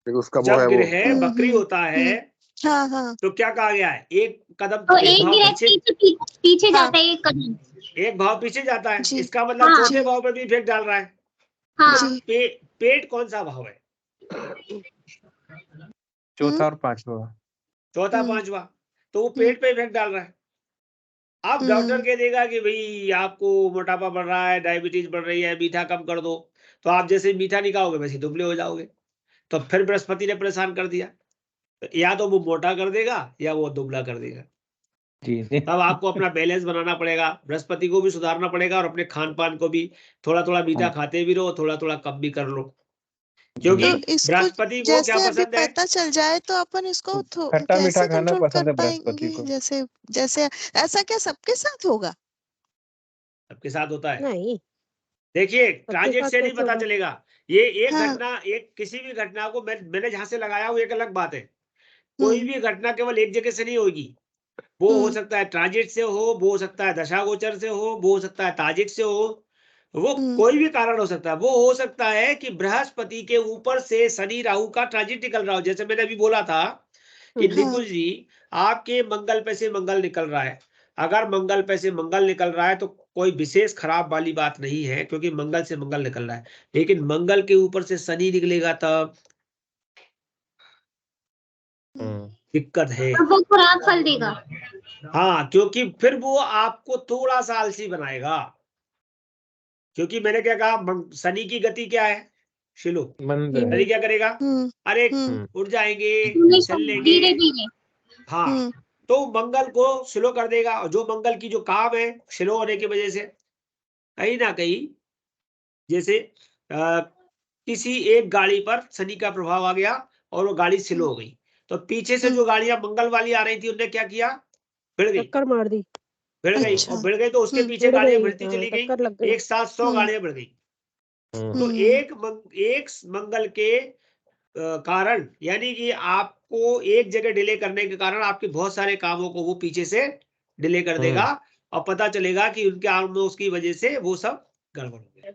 देखो उसका वो जब है वो ग्रह बकरी होता है हाँ हाँ तो क्या कहा गया है? एक कदम, तो एक एक भाव ग्रह पीछे, पीछे हाँ। जाता है एक कदम। एक भाव पीछे जाता है। जी। इसका मतलब हाँ। चौथे जी। भाव पे भी इफेक्ट डाल रहा है। हाँ। जी। पेट कौन सा भाव है? चौथा और पांचवा। चौथा पांचवा। तो वो हम्म। पेट पे इफेक्ट डाल रहा है। अब डॉक्टर कह देगा कि भाई आपको मोटापा बढ़ रहा है, डायबिटीज बढ़ रही है, मीठा कम कर दो। तो आप जैसे मीठा नहीं खाओगे वैसे दुबले हो जाओगे। तो फिर बृहस्पति ने परेशान कर दिया, तो या तो वो मोटा कर देगा या वो दुबला कर देगा। जी तब आपको अपना बैलेंस बनाना पड़ेगा, बृहस्पति को भी सुधारना पड़ेगा और अपने खान पान को भी थोड़ा थोड़ा मीठा खाते भी रहो, थोड़ा थोड़ा कम भी कर लो, क्योंकि तो इसको बृहस्पति को क्या जैसे अभी पसंद है? पता चल जाए तो अपन इसको खट्टा मीठा कैसे खाना कंट्रोल पसंद कर है बृहस्पति पाएंगे? को। जैसे जैसे ऐसा क्या सबके साथ होगा? सबके साथ होता है। नहीं, देखिए सबके ट्रांजिट साथ से नहीं कैसे पता होगा? चलेगा। ये एक हाँ। घटना, एक किसी भी घटना को मैंने जहां से लगाया वो एक अलग बात है। कोई भी घटना केवल एक जगह से नहीं होगी। वो हो सकता है ट्रांजिट से हो, वो हो सकता है दशा गोचर से हो, वो हो सकता है ताजिक से हो, वो कोई भी कारण हो सकता है। वो हो सकता है कि बृहस्पति के ऊपर से शनि राहु का ट्रांजिट निकल रहा हो। जैसे मैंने अभी बोला था कि निकुंज जी, आपके मंगल पे से मंगल निकल रहा है। अगर मंगल पे से मंगल निकल रहा है तो कोई विशेष खराब वाली बात नहीं है, क्योंकि मंगल से मंगल निकल रहा है। लेकिन मंगल के ऊपर से शनि निकलेगा तब दिक्कत है। और वो खराब फल देगा। हाँ, क्योंकि फिर वो आपको थोड़ा सा आलसी बनाएगा। क्योंकि मैंने क्या कहा, शनि की गति क्या है? शिलो। मंद शनि है। क्या करेगा? अरे उठ जाएंगे, चल लेंगे। धीरे धीरे। हाँ, तो मंगल को स्लो कर देगा। और जो मंगल की जो काम है स्लो होने की वजह से कहीं ना कहीं, जैसे किसी एक गाड़ी पर शनि का प्रभाव आ गया और वो गाड़ी स्लो हो गई, तो पीछे से जो गाड़ियां मंगल वाली आ रही थी उनने क्या किया? भिड़ गई। टक्कर मार दी। भिड़ गई अच्छा। और भिड़ गई तो उसके पीछे भिड़ गाड़ियां गई, भिड़ती हाँ, चली गई। टक्कर लग गई। एक साथ 100 गाड़ियां भिड़ गई। तो एक मंगल के कारण, यानी कि आपको एक जगह डिले करने के कारण आपके बहुत सारे कामों को वो पीछे से डिले कर देगा और पता चलेगा कि उनके आर्म में उसकी वजह से वो सब गड़बड़ हो गया।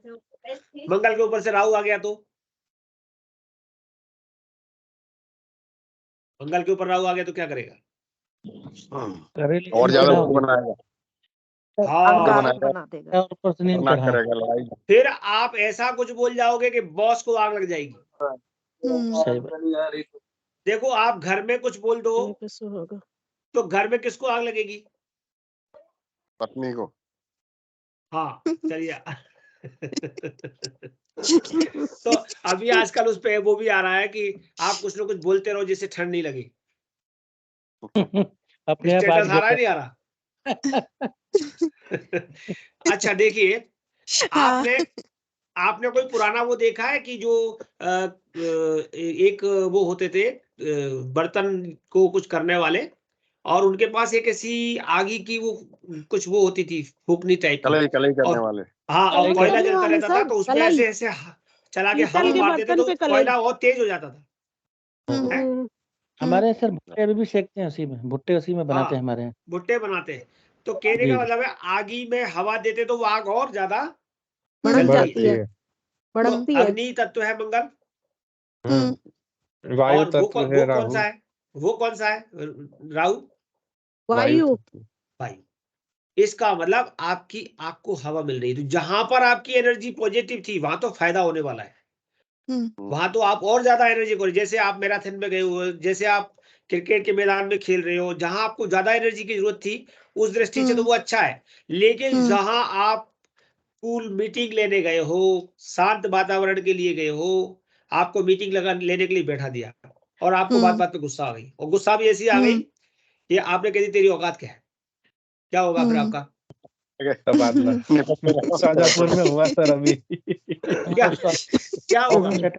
मंगल के ऊपर से राहु आ गया तो मंगल के ऊपर राहु आ गया तो क्या करेगा? और ज्यादा वो बनाएगा, हाँ, बना देगा। खतरनाक करेगा लड़ाई। फिर आप ऐसा कुछ बोल जाओगे कि बॉस को आग लग जाएगी। देखो, आप घर में कुछ बोल दो कैसे होगा? तो घर में किसको आग लगेगी? पत्नी को। हाँ, चलिए। तो अभी आजकल उस पे वो भी आ रहा है कि आप कुछ ना कुछ बोलते रहो जिससे ठंड नहीं लगे। अपने आप स्टेटस आग आ रहा है, जला। नहीं आ रहा? अच्छा, देखिए, आपने आपने कोई पुराना वो देखा है कि जो एक वो होते थे बर्तन को कुछ करने वाले, और उनके पास एक ऐसी आगी की वो कुछ वो होती थी, फूकनी टाइप की, कलई करने और वाले। हाँ, और कलई कोयला करने जलता वाले रहता था, सर, तो उसमें कलई। ऐसे ऐसे चला के पीतल हवा के मारते थे बर्तन तो पे कलई। कोयला और तेज हो जाता था। हमारे सर भुट्टे अभी भी सेकते हैं, उसी में भुट्टे उसी में बनाते हैं हाँ, हमारे यहाँ। भुट्टे बनाते हैं। तो कहने जी का मतलब है आगी में हवा देते तो वो आग और ज्यादा भड़क जलती जाती है। है, तो भड़कती है। अग्नि तत्व है मंगल, वायु और तत्व है वो कौन राहु। सा है? वो कौन सा है? राहु, वायु। तत्व। वायु। इसका मतलब आपकी आग को हवा मिल रही है, तो जहां पर आपकी एनर्जी पॉजिटिव थी वहां तो फायदा होने वाला है। वहां तो आप और ज्यादा एनर्जी को, जैसे आप मैराथन में गए हो, जैसे आप क्रिकेट के मैदान में खेल रहे हो, जहां आपको ज्यादा एनर्जी की जरूरत थी, उस दृष्टि से तो वो अच्छा है। लेकिन जहां आप स्कूल मीटिंग लेने गए हो, शांत वातावरण के लिए गए हो, आपको मीटिंग लेने के लिए बैठा दिया और आपको बात बात पे गुस्सा आ गई, और गुस्सा भी ऐसी आ गई कि आपने कह दी तेरी औकात क्या है, क्या होगा फिर आपका? तबादला शाजापुर में हुआ सर अभी। क्या होगा?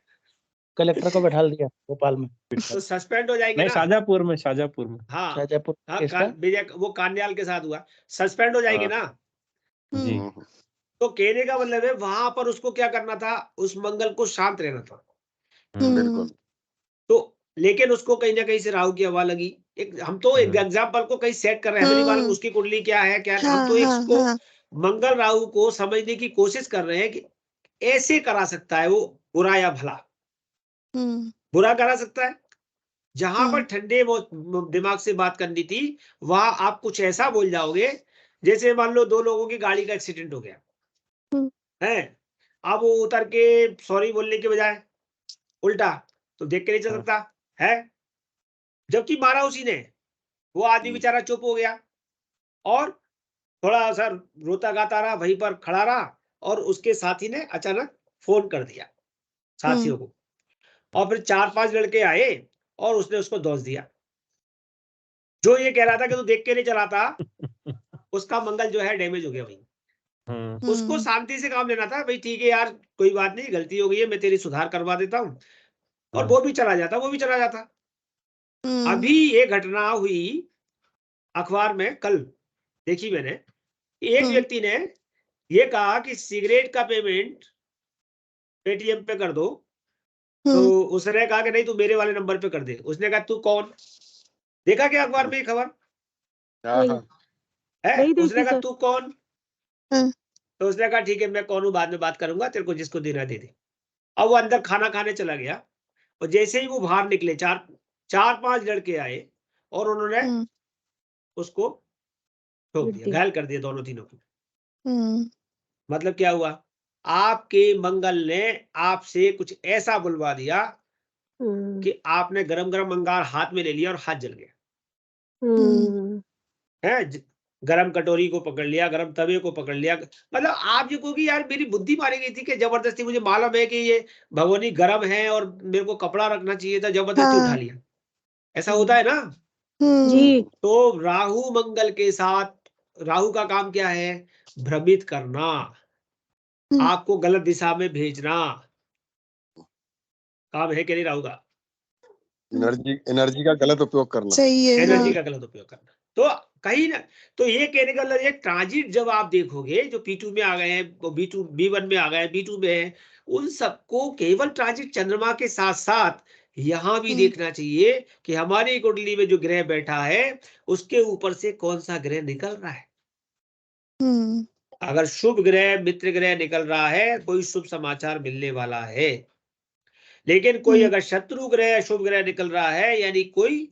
कलेक्टर को बैठा दिया भोपाल में। तो सस्पेंड हो जाएंगे नहीं, ना। शाजापुर में, शाजापुर में। हाँ, शाजापुर हाँ, किसका? विजय, वो कान्याल के साथ हुआ, सस्पेंड हो जाएंगे ना। जी। तो कहने का मतलब है वहां पर उसको क्या करना था, उस मंगल को शांत रहना था। बिल्कुल। तो लेकिन उसको कहीं ना कहीं से राहु की हवा लगी। एक हम तो एक एग्जाम्पल को कहीं सेट कर रहे हैं, हमें नहीं मालूम उसकी कुंडली क्या है क्या नहीं। हम तो इसको मंगल राहु को समझने की कोशिश कर रहे हैं कि ऐसे करा सकता है वो बुरा या भला। बुरा करा सकता है, जहां पर ठंडे दिमाग से बात करनी थी वहां आप कुछ ऐसा बोल जाओगे जैसे मान लो दो लोगों की गाड़ी का एक्सीडेंट हो गया है, अब वो उतर के सॉरी बोलने के बजाय उल्टा तो देख के नहीं चल सकता है, जबकि मारा उसी ने। वो आदमी बेचारा चुप हो गया और थोड़ा सा रोता गाता रहा, वहीं पर खड़ा रहा, और उसके साथी ने अचानक फोन कर दिया साथियों को, और फिर 4-5 लड़के आए और उसने उसको दोष दिया। जो ये कह रहा था कि तू देख के नहीं चला था, उसका मंगल जो है डैमेज हो गया भाई। उसको शांति से काम लेना था, भाई ठीक है यार कोई बात नहीं, गलती हो गई है, मैं तेरी सुधार करवा देता हूँ, और वो भी चला जाता। अभी ये घटना हुई अखबार में कल, देखी मैंने, एक व्यक्ति ने ये कहा कि सिगरेट का पेमेंट पेटीएम पे कर दो, तो उसने कहा कि नहीं तू मेरे वाले नंबर पे कर दे। उसने कहा तू कौन, देखा क्या अखबार में खबर है? उसने कहा तू कौन, तो उसने कहा ठीक है मैं कौन हूँ बाद में बात करूंगा, तेरे को जिसको देना दे दे। अब वो अंदर खाना खाने चला गया, और जैसे ही वो बाहर निकले 4-5 लड़के आए और उन्होंने उसको ठोक दिया, घायल कर दिया दोनों तीनों को। मतलब क्या हुआ, आपके मंगल ने आपसे कुछ ऐसा बुलवा दिया कि आपने गरम गरम अंगार हाथ में ले लिया और हाथ जल गया है, गरम कटोरी को पकड़ लिया, गरम तवे को पकड़ लिया। मतलब आप ये कहोगे यार मेरी बुद्धि मारी गई थी कि जबरदस्ती, मुझे मालूम है कि ये भगोनी गरम है और मेरे को कपड़ा रखना चाहिए था, जबरदस्ती उठा लिया, ऐसा होता है ना जी। तो राहु मंगल के साथ, राहु का काम क्या है, भ्रमित करना, आपको गलत दिशा में भेजना, काम है कि नहीं राहु का? एनर्जी का गलत उपयोग करना, सही है। एनर्जी का गलत उपयोग करना। तो कहीं ना, तो ये कहने का मतलब, ये ट्रांजिट जब आप देखोगे जो P2 में आ गए हैं, वो B2 B1 में आ गए हैं, B2 में है, उन सबको केवल ट्रांजिट चंद्रमा के साथ साथ यहां भी देखना चाहिए कि हमारी कुंडली में जो ग्रह बैठा है उसके ऊपर से कौन सा ग्रह निकल रहा है। अगर शुभ ग्रह मित्र ग्रह निकल रहा है, कोई शुभ समाचार मिलने वाला है, लेकिन कोई अगर शत्रु ग्रह शुभ ग्रह निकल रहा है यानी कोई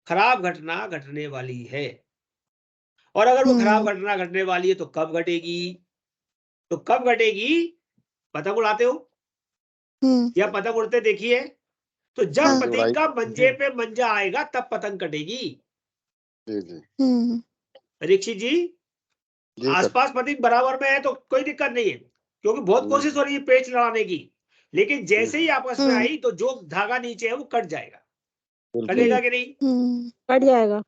खराब घटना घटने वाली है। और अगर वो खराब घटना घटने वाली है तो कब घटेगी, तो कब घटेगी, पतंग उड़ाते हो या पतंग उड़ते देखिए, तो जब पतंग का मंजे पे मंजा आएगा तब पतंग कटेगी। परीक्षित जी, आसपास पतंग बराबर में है तो कोई दिक्कत नहीं है, क्योंकि बहुत कोशिश हो रही है पेच लड़ाने की, लेकिन जैसे ही आपस में आई तो जो धागा नीचे है वो कट जाएगा, कटेगा कि नहीं? कट जाएगा।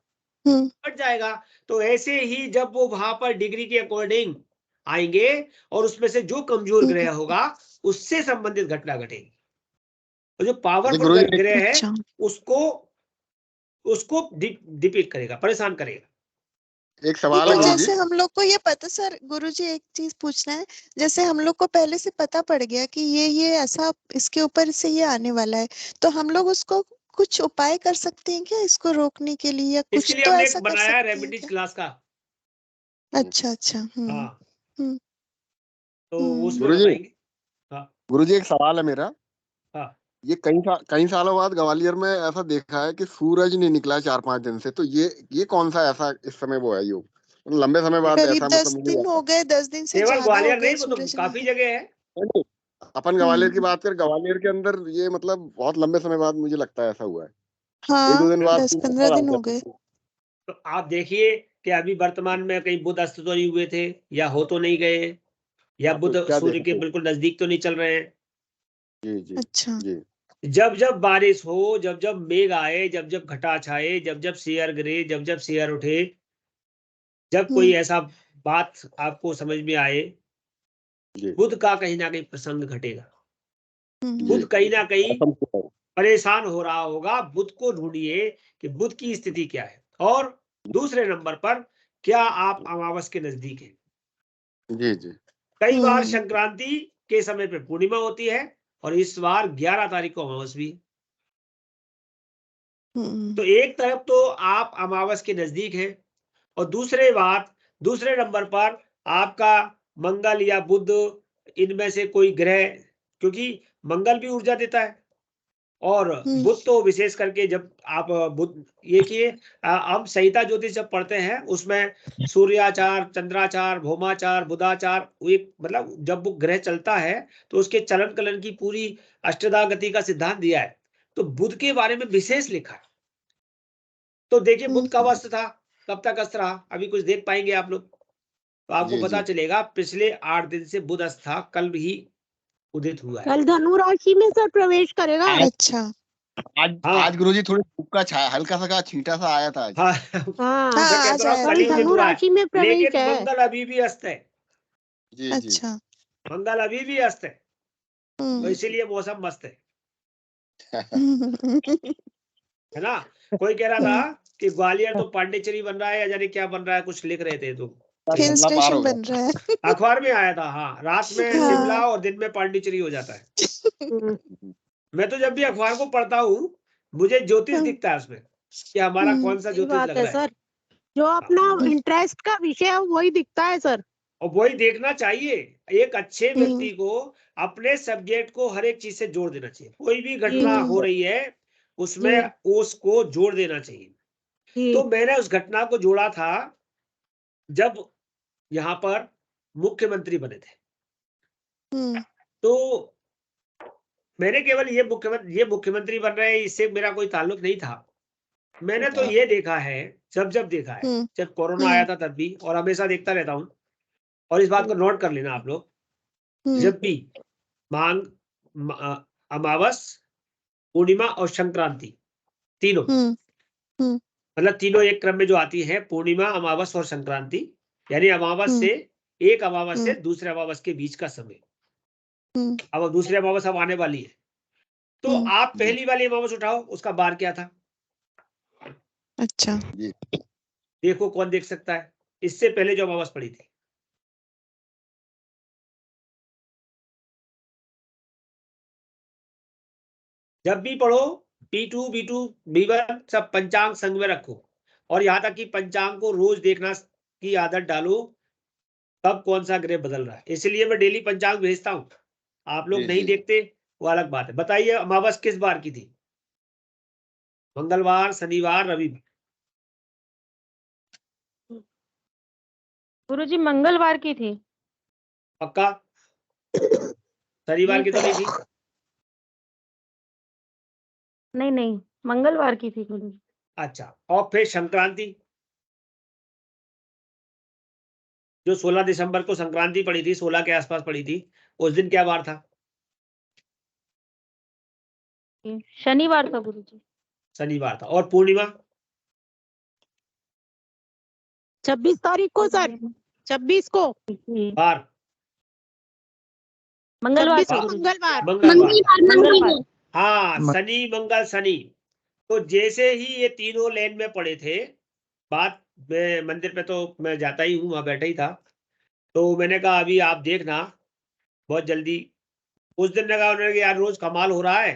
कट जाएगा। तो ऐसे ही जब वो वहां पर डिग्री के अकॉर्डिंग आएंगे और उसमें से जो कमजोर ग्रह होगा उससे संबंधित घटना घटेगी, तो जो पावरफुल ग्रह है उसको डिपीट करेगा, परेशान करेगा। एक सवाल है गुरुजी, जैसे हम लोग को ये पता, सर गुरुजी एक चीज पूछना है, जैसे हम लोग को पहले से पता पड़ गया कि ये ऐसा इसके ऊपर से ये आने वाला है, तो हम लोग उसको कुछ उपाय कर सकते हैं क्या इसको रोकने के लिए, या कुछ इसके लिए तो हमने ऐसा कर बनाया सकते हैं रेमेडीज क्या? क्लास का। अच्छा। हाँ, तो हम्म। उसमें गुरुजी बताएंगे। हाँ गुरुजी एक सवाल है मेरा, हाँ ये कई सालों बाद ग्वालियर में ऐसा देखा है कि सूरज नहीं निकला 4-5 दिन से, तो ये कौन सा ऐसा इस समय वो है योग, लंबे समय बाद करीब ऐसा, 10 मतलब मुझे दिन हो गए, 10 दिन से केवल ज्यादा हो ग्वालियर गए नहीं, वो तो सूरज काफी नहीं। जगह है। अपन ग्वालियर की बात करें, ग्वालियर के अंदर ये मतलब बहुत लंबे समय बाद मुझे लगता है ऐसा हुआ है, एक दो हाँ, दिन बाद 10-15 दिन हो गए। तो आप देखिए कि अभी वर्तमान में कहीं बुध अस्त तो नहीं हुए थे, या हो तो नहीं गए, या बुध क्या सूर्य देखा? के बिल्कुल नजदीक तो नहीं चल रहे हैं। जी अच्छा। जी, जब जब बारिश हो, जब जब मेघ आए, जब जब घटा छाए, जब जब शेयर गिरे, जब जब शेयर उठे, जब कोई ऐसा बात आपको समझ में आए, बुध का कहीं ना कहीं प्रसंग घटेगा। बुध कहीं ना कहीं परेशान हो रहा होगा, बुध को ढूंढिए कि बुध की स्थिति क्या है। और दूसरे नंबर पर, क्या आप अमावस के नजदीक हैं? जी कई बार संक्रांति के समय पे पूर्णिमा होती है, और इस बार 11 तारीख को अमावस भी है। तो एक तरफ तो आप अमावस के नजदीक हैं, और दूसरे नंबर पर आपका मंगल या बुध, इनमें से कोई ग्रह, क्योंकि मंगल भी ऊर्जा देता है, और बुध तो विशेष करके जब आप बुध, ये कि हम संहिता ज्योतिष जब पढ़ते हैं उसमें सूर्याचार, चंद्राचार, भौमाचार, बुधाचार, एक मतलब जब वो ग्रह चलता है तो उसके चलन कलन की पूरी अष्टधा गति का सिद्धांत दिया है। तो बुध के बारे में विशेष लिखा है। तो देखिए बुध कब अस्त था, कब तक अस्त रहा, अभी कुछ देख पाएंगे आप लोग, तो आपको पता चलेगा। पिछले 8 दिन से बुध अस्त था, कल भी उदित हुआ है। कल धनु राशि में सर प्रवेश करेगा। अच्छा। आज गुरुजी थोड़ी धूप का छाया, हल्का सा छींटा सा आया था आज। हाँ, हाँ, मैं कहता आज हूँ आया कल था। उदित धनु हुआ है, राशि में प्रवेश लेकिन है। मंगल अभी भी अस्त है। जी जी। अच्छा। मंगल अभी भी अस्त है, तो इसीलिए मौसम मस्त है ना। कोई कह रहा था कि ग्वालियर तो पांडिचेरी बन रहा है, या जाने क्या बन रहा है, कुछ लिख रहे थे तुम, हिल स्टेशन बन रहा है। अखबार में आया था। हाँ, रात में हाँ। शिमला और दिन में पांडिचेरी हो जाता है। मैं तो जब भी अखबार को पढ़ता हूँ मुझे ज्योतिष दिखता है उसमें कि हमारा कौन सा सही ज्योतिष बात लग है रहा है। सर, जो अपना इंटरेस्ट का विषय है वही दिखता है सर। और वही देखना चाहिए। एक अच्छे व्यक्ति को अपने सब्जेक्ट को हर एक चीज से जोड़ देना चाहिए। कोई भी घटना हो रही है उसमें उसको जोड़ देना चाहिए। तो मैंने उस घटना को जोड़ा था जब यहाँ पर मुख्यमंत्री बने थे। तो मैंने केवल ये मुख्यमंत्री बन रहे हैं इससे मेरा कोई ताल्लुक नहीं था। मैंने तो ये देखा है, जब देखा है, जब कोरोना आया था तब भी, और हमेशा देखता रहता हूँ। और इस बात को नोट कर लेना आप लोग, जब भी अमावस, पूर्णिमा और संक्रांति तीनों, मतलब तीनों एक क्रम में जो आती है, पूर्णिमा, अमावस और संक्रांति, यानी अमावस से एक अमावस से दूसरे अमावस के बीच का समय। अब दूसरी अमावस अब आने वाली है, तो आप पहली वाली अमावस उठाओ, उसका बार क्या था। अच्छा। देखो कौन देख सकता है, इससे पहले जो अमावस पड़ी थी। जब भी पढ़ो P2, B2, B1 सब पंचांग संग में रखो, और यहां तक कि पंचांग को रोज देखना की आदत डालो, कब कौन सा ग्रह बदल रहा है। इसलिए मैं डेली पंचांग भेजता हूं। आप लोग नहीं देखते वो अलग बात है। बताइए अमावस किस बार की थी? मंगलवार, शनिवार, रविवार? गुरुजी मंगलवार की थी। पक्का? शनिवार की तो नहीं थी? नहीं, मंगलवार की थी गुरुजी। अच्छा, और फिर संक्रांति जो 16 दिसंबर को संक्रांति पड़ी थी, 16 के आसपास पड़ी थी, उस दिन क्या बार था? शनिवार था गुरुजी। शनिवार था। और पूर्णिमा? 26 तारीख को सर, 26 को बार? मंगलवार था मंगलवार। मंगलवार। हाँ, शनि मंगल शनि। तो जैसे ही ये तीनों लेन में पड़े थे, बात मैं मंदिर पे तो मैं जाता ही हूँ, वहां बैठा ही था, तो मैंने कहा अभी आप देखना बहुत जल्दी। उस दिन लगा उन्होंने यार रोज कमाल हो रहा है,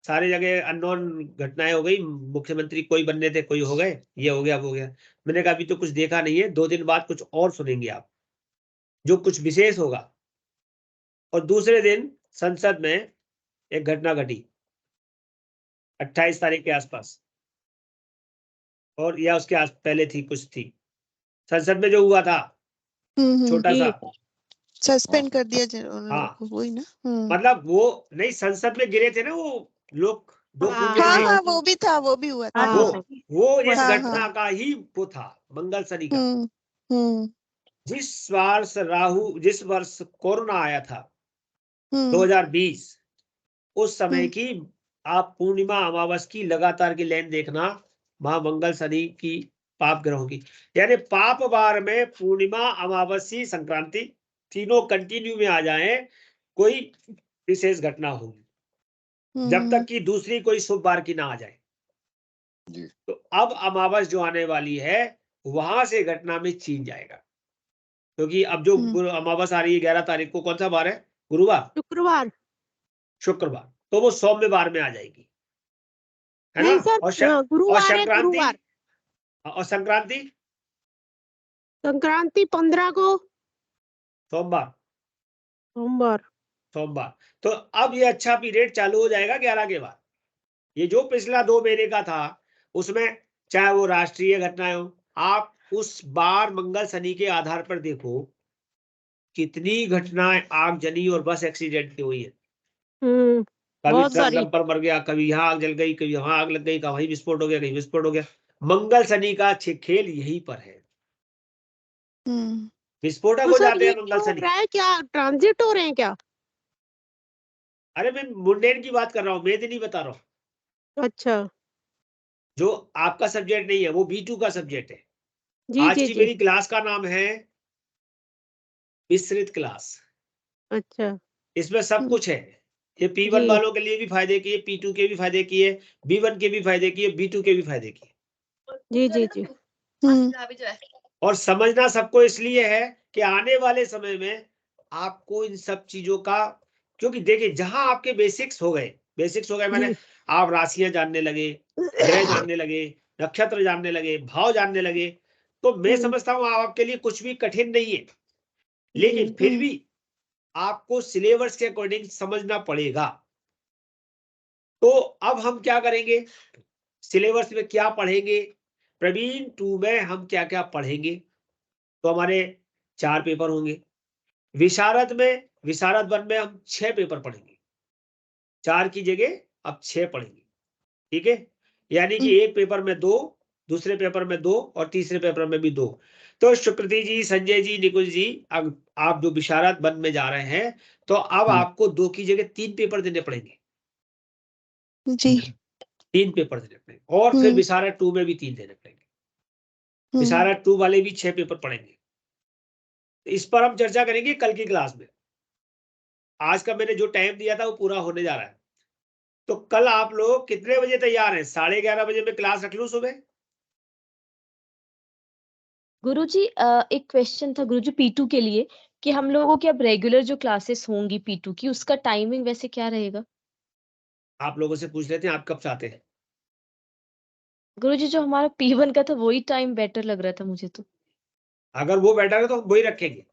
सारी जगह अननोन घटनाएं हो गई, मुख्यमंत्री कोई बनने थे, कोई हो गए, ये हो गया वो हो गया। मैंने कहा अभी तो कुछ देखा नहीं है, 2 दिन बाद कुछ और सुनेंगे आप, जो कुछ विशेष होगा। और दूसरे दिन संसद में एक घटना घटी 28 तारीख के आसपास, और या उसके पहले थी, कुछ थी संसद में जो हुआ था छोटा सा सस्पेंड कर दिया हाँ, वही ना। मतलब वो नहीं, संसद में गिरे थे ना वो लोग, 2 खून गिरे थे। हाँ, वो भी था, वो भी हुआ था। वो इस हाँ, घटना का ही वो था, मंगल शनि का। हम्म। जिस वर्ष कोरोना आया था 2020, उस समय की आप पूर्णिमा अमावस की लगातार की लेन देखना, वहां मंगल शनि की पाप ग्रहों की, यानी पाप बार में पूर्णिमा, अमावस्या, संक्रांति तीनों कंटिन्यू में आ जाए, कोई विशेष घटना होगी, जब तक कि दूसरी कोई शुभ बार की ना आ जाए। तो अब अमावस जो आने वाली है वहां से घटना में चेंज आएगा, क्योंकि अब जो अमावस आ रही है 11 तारीख को, कौन सा बार है? गुरुवार, शुक्रवार, शुक्रवार, तो वो सौम्य बार में आ जाएगी, है नहीं ना? सर, और गुरुवार है, संक्रांति, गुरुवार। और संक्रांति संक्रांति 15 को, सोमवार। सोमवार। सोमवार। तो अब ये अच्छा पीरियड चालू हो जाएगा 11 के बाद। ये जो पिछला 2 महीने का था उसमें चाहे वो राष्ट्रीय घटनाएं हो, आप उस बार मंगल शनि के आधार पर देखो कितनी घटनाएं आगजनी और बस एक्सीडेंट की हुई है। कभी बहुत ट्रक सारी। डंपर मर गया, कभी यहाँ आग जल गई, कभी वहां आग लग गई, कहीं वहीं विस्फोट हो गया, कहीं विस्फोट हो गया। मंगल शनि का खेल यहीं पर है। विस्फोटक तो हो सर जाते ये हैं मंगल जो हो शनि। रहा है क्या, ट्रांजिट हो रहे हैं क्या? अरे मैं मुंडेन की बात कर रहा हूँ, मैं नहीं बता रहा हूँ। अच्छा। जो आपका सब्जेक्ट नहीं है वो B2 का सब्जेक्ट है। जी आज जी की जी। मेरी क्लास का नाम है विस्तृत क्लास। अच्छा। इसमें सब कुछ है। ये P1 जी वालों के लिए भी फायदे की है, P2 के भी फायदे की है, B1 के भी फायदे की है, B2 के भी फायदे की है। जी जी जी। और समझना सबको इसलिए है कि आने वाले समय में आपको इन सब चीजों का, क्योंकि देखिए जहां आपके बेसिक्स हो गए मैंने, जी। आप राशियां जानने लगे, ग्रह जानने लगे, नक्षत्र जानने लगे, भाव जानने लगे, तो मैं समझता हूं आपके लिए कुछ भी कठिन नहीं है। लेकिन फिर भी आपको सिलेबस के अकॉर्डिंग समझना पड़ेगा। तो अब हम क्या करेंगे, सिलेबस में क्या पढ़ेंगे, प्रवीण 2 में हम क्या क्या पढ़ेंगे। तो हमारे 4 पेपर होंगे। विशारद 1 में हम 6 पेपर पढ़ेंगे। 4 की जगह अब 6 पढ़ेंगे। ठीक है, यानी कि एक पेपर में 2, दूसरे पेपर में 2 और तीसरे पेपर में भी 2। तो शुकृति जी, संजय जी, निकुल जी, अब आप जो विशारद 1 में जा रहे हैं तो अब आपको 2 की जगह 3 पेपर देने पड़ेंगे। जी। 3 पेपर देने पड़ेंगे और फिर विशारद 2 में भी 3 देने पड़ेंगे। विशारद 2 वाले भी 6 पेपर पढ़ेंगे। इस पर हम चर्चा करेंगे कल की क्लास में। आज का मैंने जो टाइम दिया था वो पूरा होने जा रहा है। तो कल आप लोग कितने बजे तैयार हैं? 11:30 बजे मैं क्लास रख लूं सुबह? गुरुजी एक क्वेश्चन था गुरुजी P2 के लिए, कि हम लोगों की अब रेगुलर जो क्लासेस होंगी P2 की, उसका टाइमिंग वैसे क्या रहेगा? आप लोगों से पूछ लेते हैं आप कब चाहते हैं। गुरुजी जो हमारा P1 का था वही टाइम बेटर लग रहा था मुझे तो। अगर वो बेटर है तो हम वही रखेंगे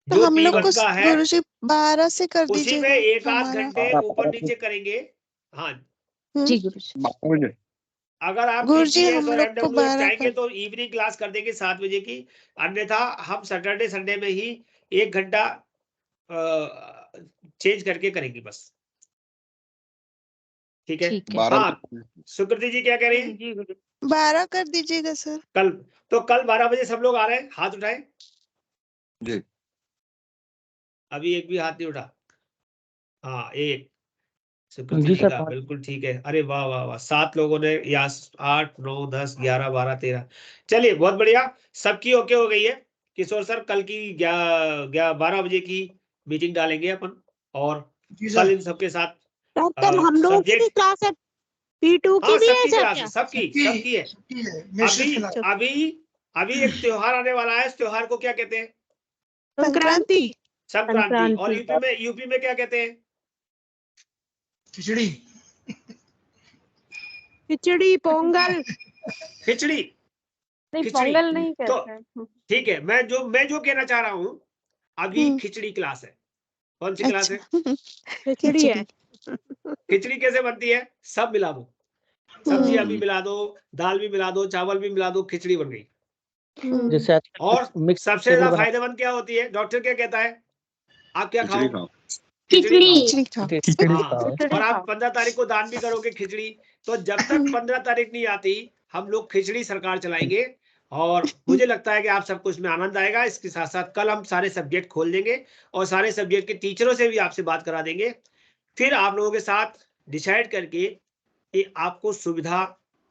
तो जो हम लोग को P1 का है। गुरुजी 12 से कर उसी में दीजिएगा एक आध हमारा। घंटे ऊपर नीचे करेंगे। हाँ, जी गुरुजी। अगर आप गुरुजी TPS हम और लोग को MWS 12 चाहेंगे कर। तो इवनिंग क्लास कर देंगे 7 बजे की। अन्यथा हम सैटरडे संडे में ही 1 घंटा चेंज करके करेंगे बस। ठीक है। ठीक है। हाँ, सुकृति जी क्या कह रही है? जी गुरु। 12 कर दीजिएगा सर। कल 12 बजे सब लोग आ रहे हैं, हाथ उठाए। जी। अभी एक भी हाथ नहीं उठा। हाँ, एक सुकृति जी जी सर, का बिल्कुल ठीक है। अरे वाह वाह वाह, 7 लोगों ने, या 8 9 10 11 12 13। चलिए बहुत बढ़िया, सबकी ओके हो गई है। किशोर सर कल की 12 बजे की मीटिंग डालेंगे अपन, और जी कल सर। इन सबके साथ कल हम लोगों की भी सब्जेक्ट, क्लास है, P2 की हाँ भी है सबकी सर क्लास है, क्या? सबकी सबकी है। सबकी है, मिश्रित क्लास। अभी अभी एक त्योहार आने वाला है। इस त्योहार को क्या कहते हैं? संक्रांति। संक्रांति। और संक्रांति। यूपी में क्या कहते हैं? खिचड़ी। खिचड़ी, पोंगल। खिचड़ी। नहीं, खिचड़ी। पोंगल नहीं तो कहते हैं। ठीक है, मैं जो कहना चाह रहा हूं, अभी खिचड़ी क्लास है। कौन सी क्लास है? अच्छा। खिचड़ी है। खिचड़ी कैसे बनती है? सब मिला दो, सब्जियां भी मिला दो, दाल भी मिला दो, चावल भी मिला दो, खिचड़ी बन गई। जैसे और मिक्स सबसे ज्यादा फायदेमंद क्या होती है? डॉक्टर क्या कहता है? आप क्या खाओ? खिचड़ी खाओ। खिचड़ी खाओ। खिचड़ी हाँ, खाओ। और आप 15 तारीख को दान भी करोगे खिचड़ी। तो जब तक 15 तारीख नहीं आती हम लोग खिचड़ी सरकार चलाएंगे। और मुझे लगता है कि आप सबको इसमें आनंद आएगा। इसके साथ साथ कल हम सारे सब्जेक्ट खोल देंगे और सारे सब्जेक्ट के टीचरों से भी आपसे बात करा देंगे। फिर आप लोगों के साथ डिसाइड करके कि आपको सुविधा,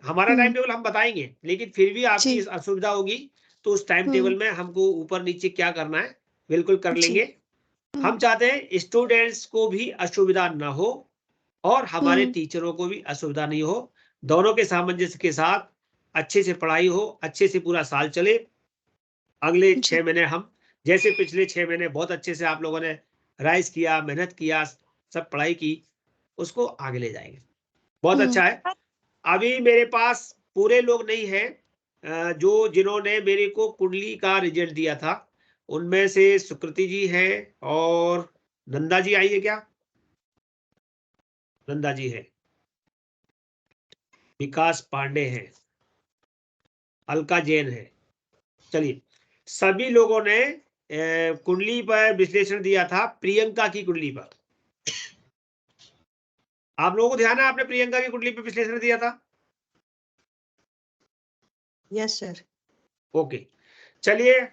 हमारा टाइम टेबल हम बताएंगे, लेकिन फिर भी आपकी असुविधा होगी तो उस टाइम टेबल में हमको ऊपर नीचे क्या करना है बिल्कुल कर लेंगे। हम चाहते हैं स्टूडेंट्स को भी असुविधा ना हो और हमारे टीचरों को भी असुविधा नहीं हो। दोनों के सामंजस्य के साथ अच्छे से पढ़ाई हो, अच्छे से पूरा साल चले। अगले 6 महीने हम, जैसे पिछले 6 महीने बहुत अच्छे से आप लोगों ने राइज किया, मेहनत किया, सब पढ़ाई की, उसको आगे ले जाएंगे। बहुत अच्छा है। अभी मेरे पास पूरे लोग नहीं है जो जिन्होंने मेरे को कुंडली का रिजल्ट दिया था। उनमें से सुकृति जी है और नंदा जी आई है क्या? नंदा जी है, विकास पांडे है, अलका जैन है। चलिए, सभी लोगों ने कुंडली पर विश्लेषण दिया था प्रियंका की कुंडली पर। आप लोगों को ध्यान है आपने प्रियंका की कुंडली पर विश्लेषण दिया था? Yes sir. ओके, चलिए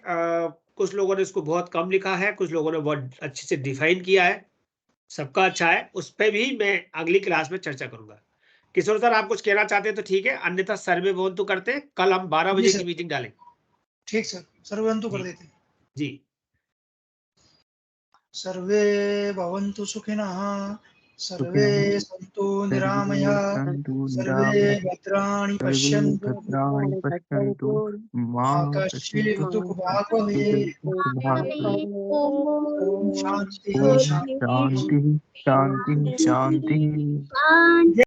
कुछ लोगों ने इसको बहुत कम लिखा है, कुछ लोगों ने बहुत अच्छे से डिफाइन किया है। सबका अच्छा है, उस पर भी मैं अगली क्लास में चर्चा करूंगा। किशोर सर, आप कुछ कहना चाहते हैं तो ठीक है, अन्यथा सर्वे भवंतु करते हैं। कल हम 12 बजे की मीटिंग डालेंगे। ठीक सर, सर्वे भवन्तु कर देते हैं जी। सर्वे भवन्तु सुखिनः, सर्वे सन्तु निरामयाः, सर्वे भद्राणि पश्यन्तु, मा कश्चित् दुःखभाग् भवेत्। शान्तिः शान्तिः शांति शांति शांति।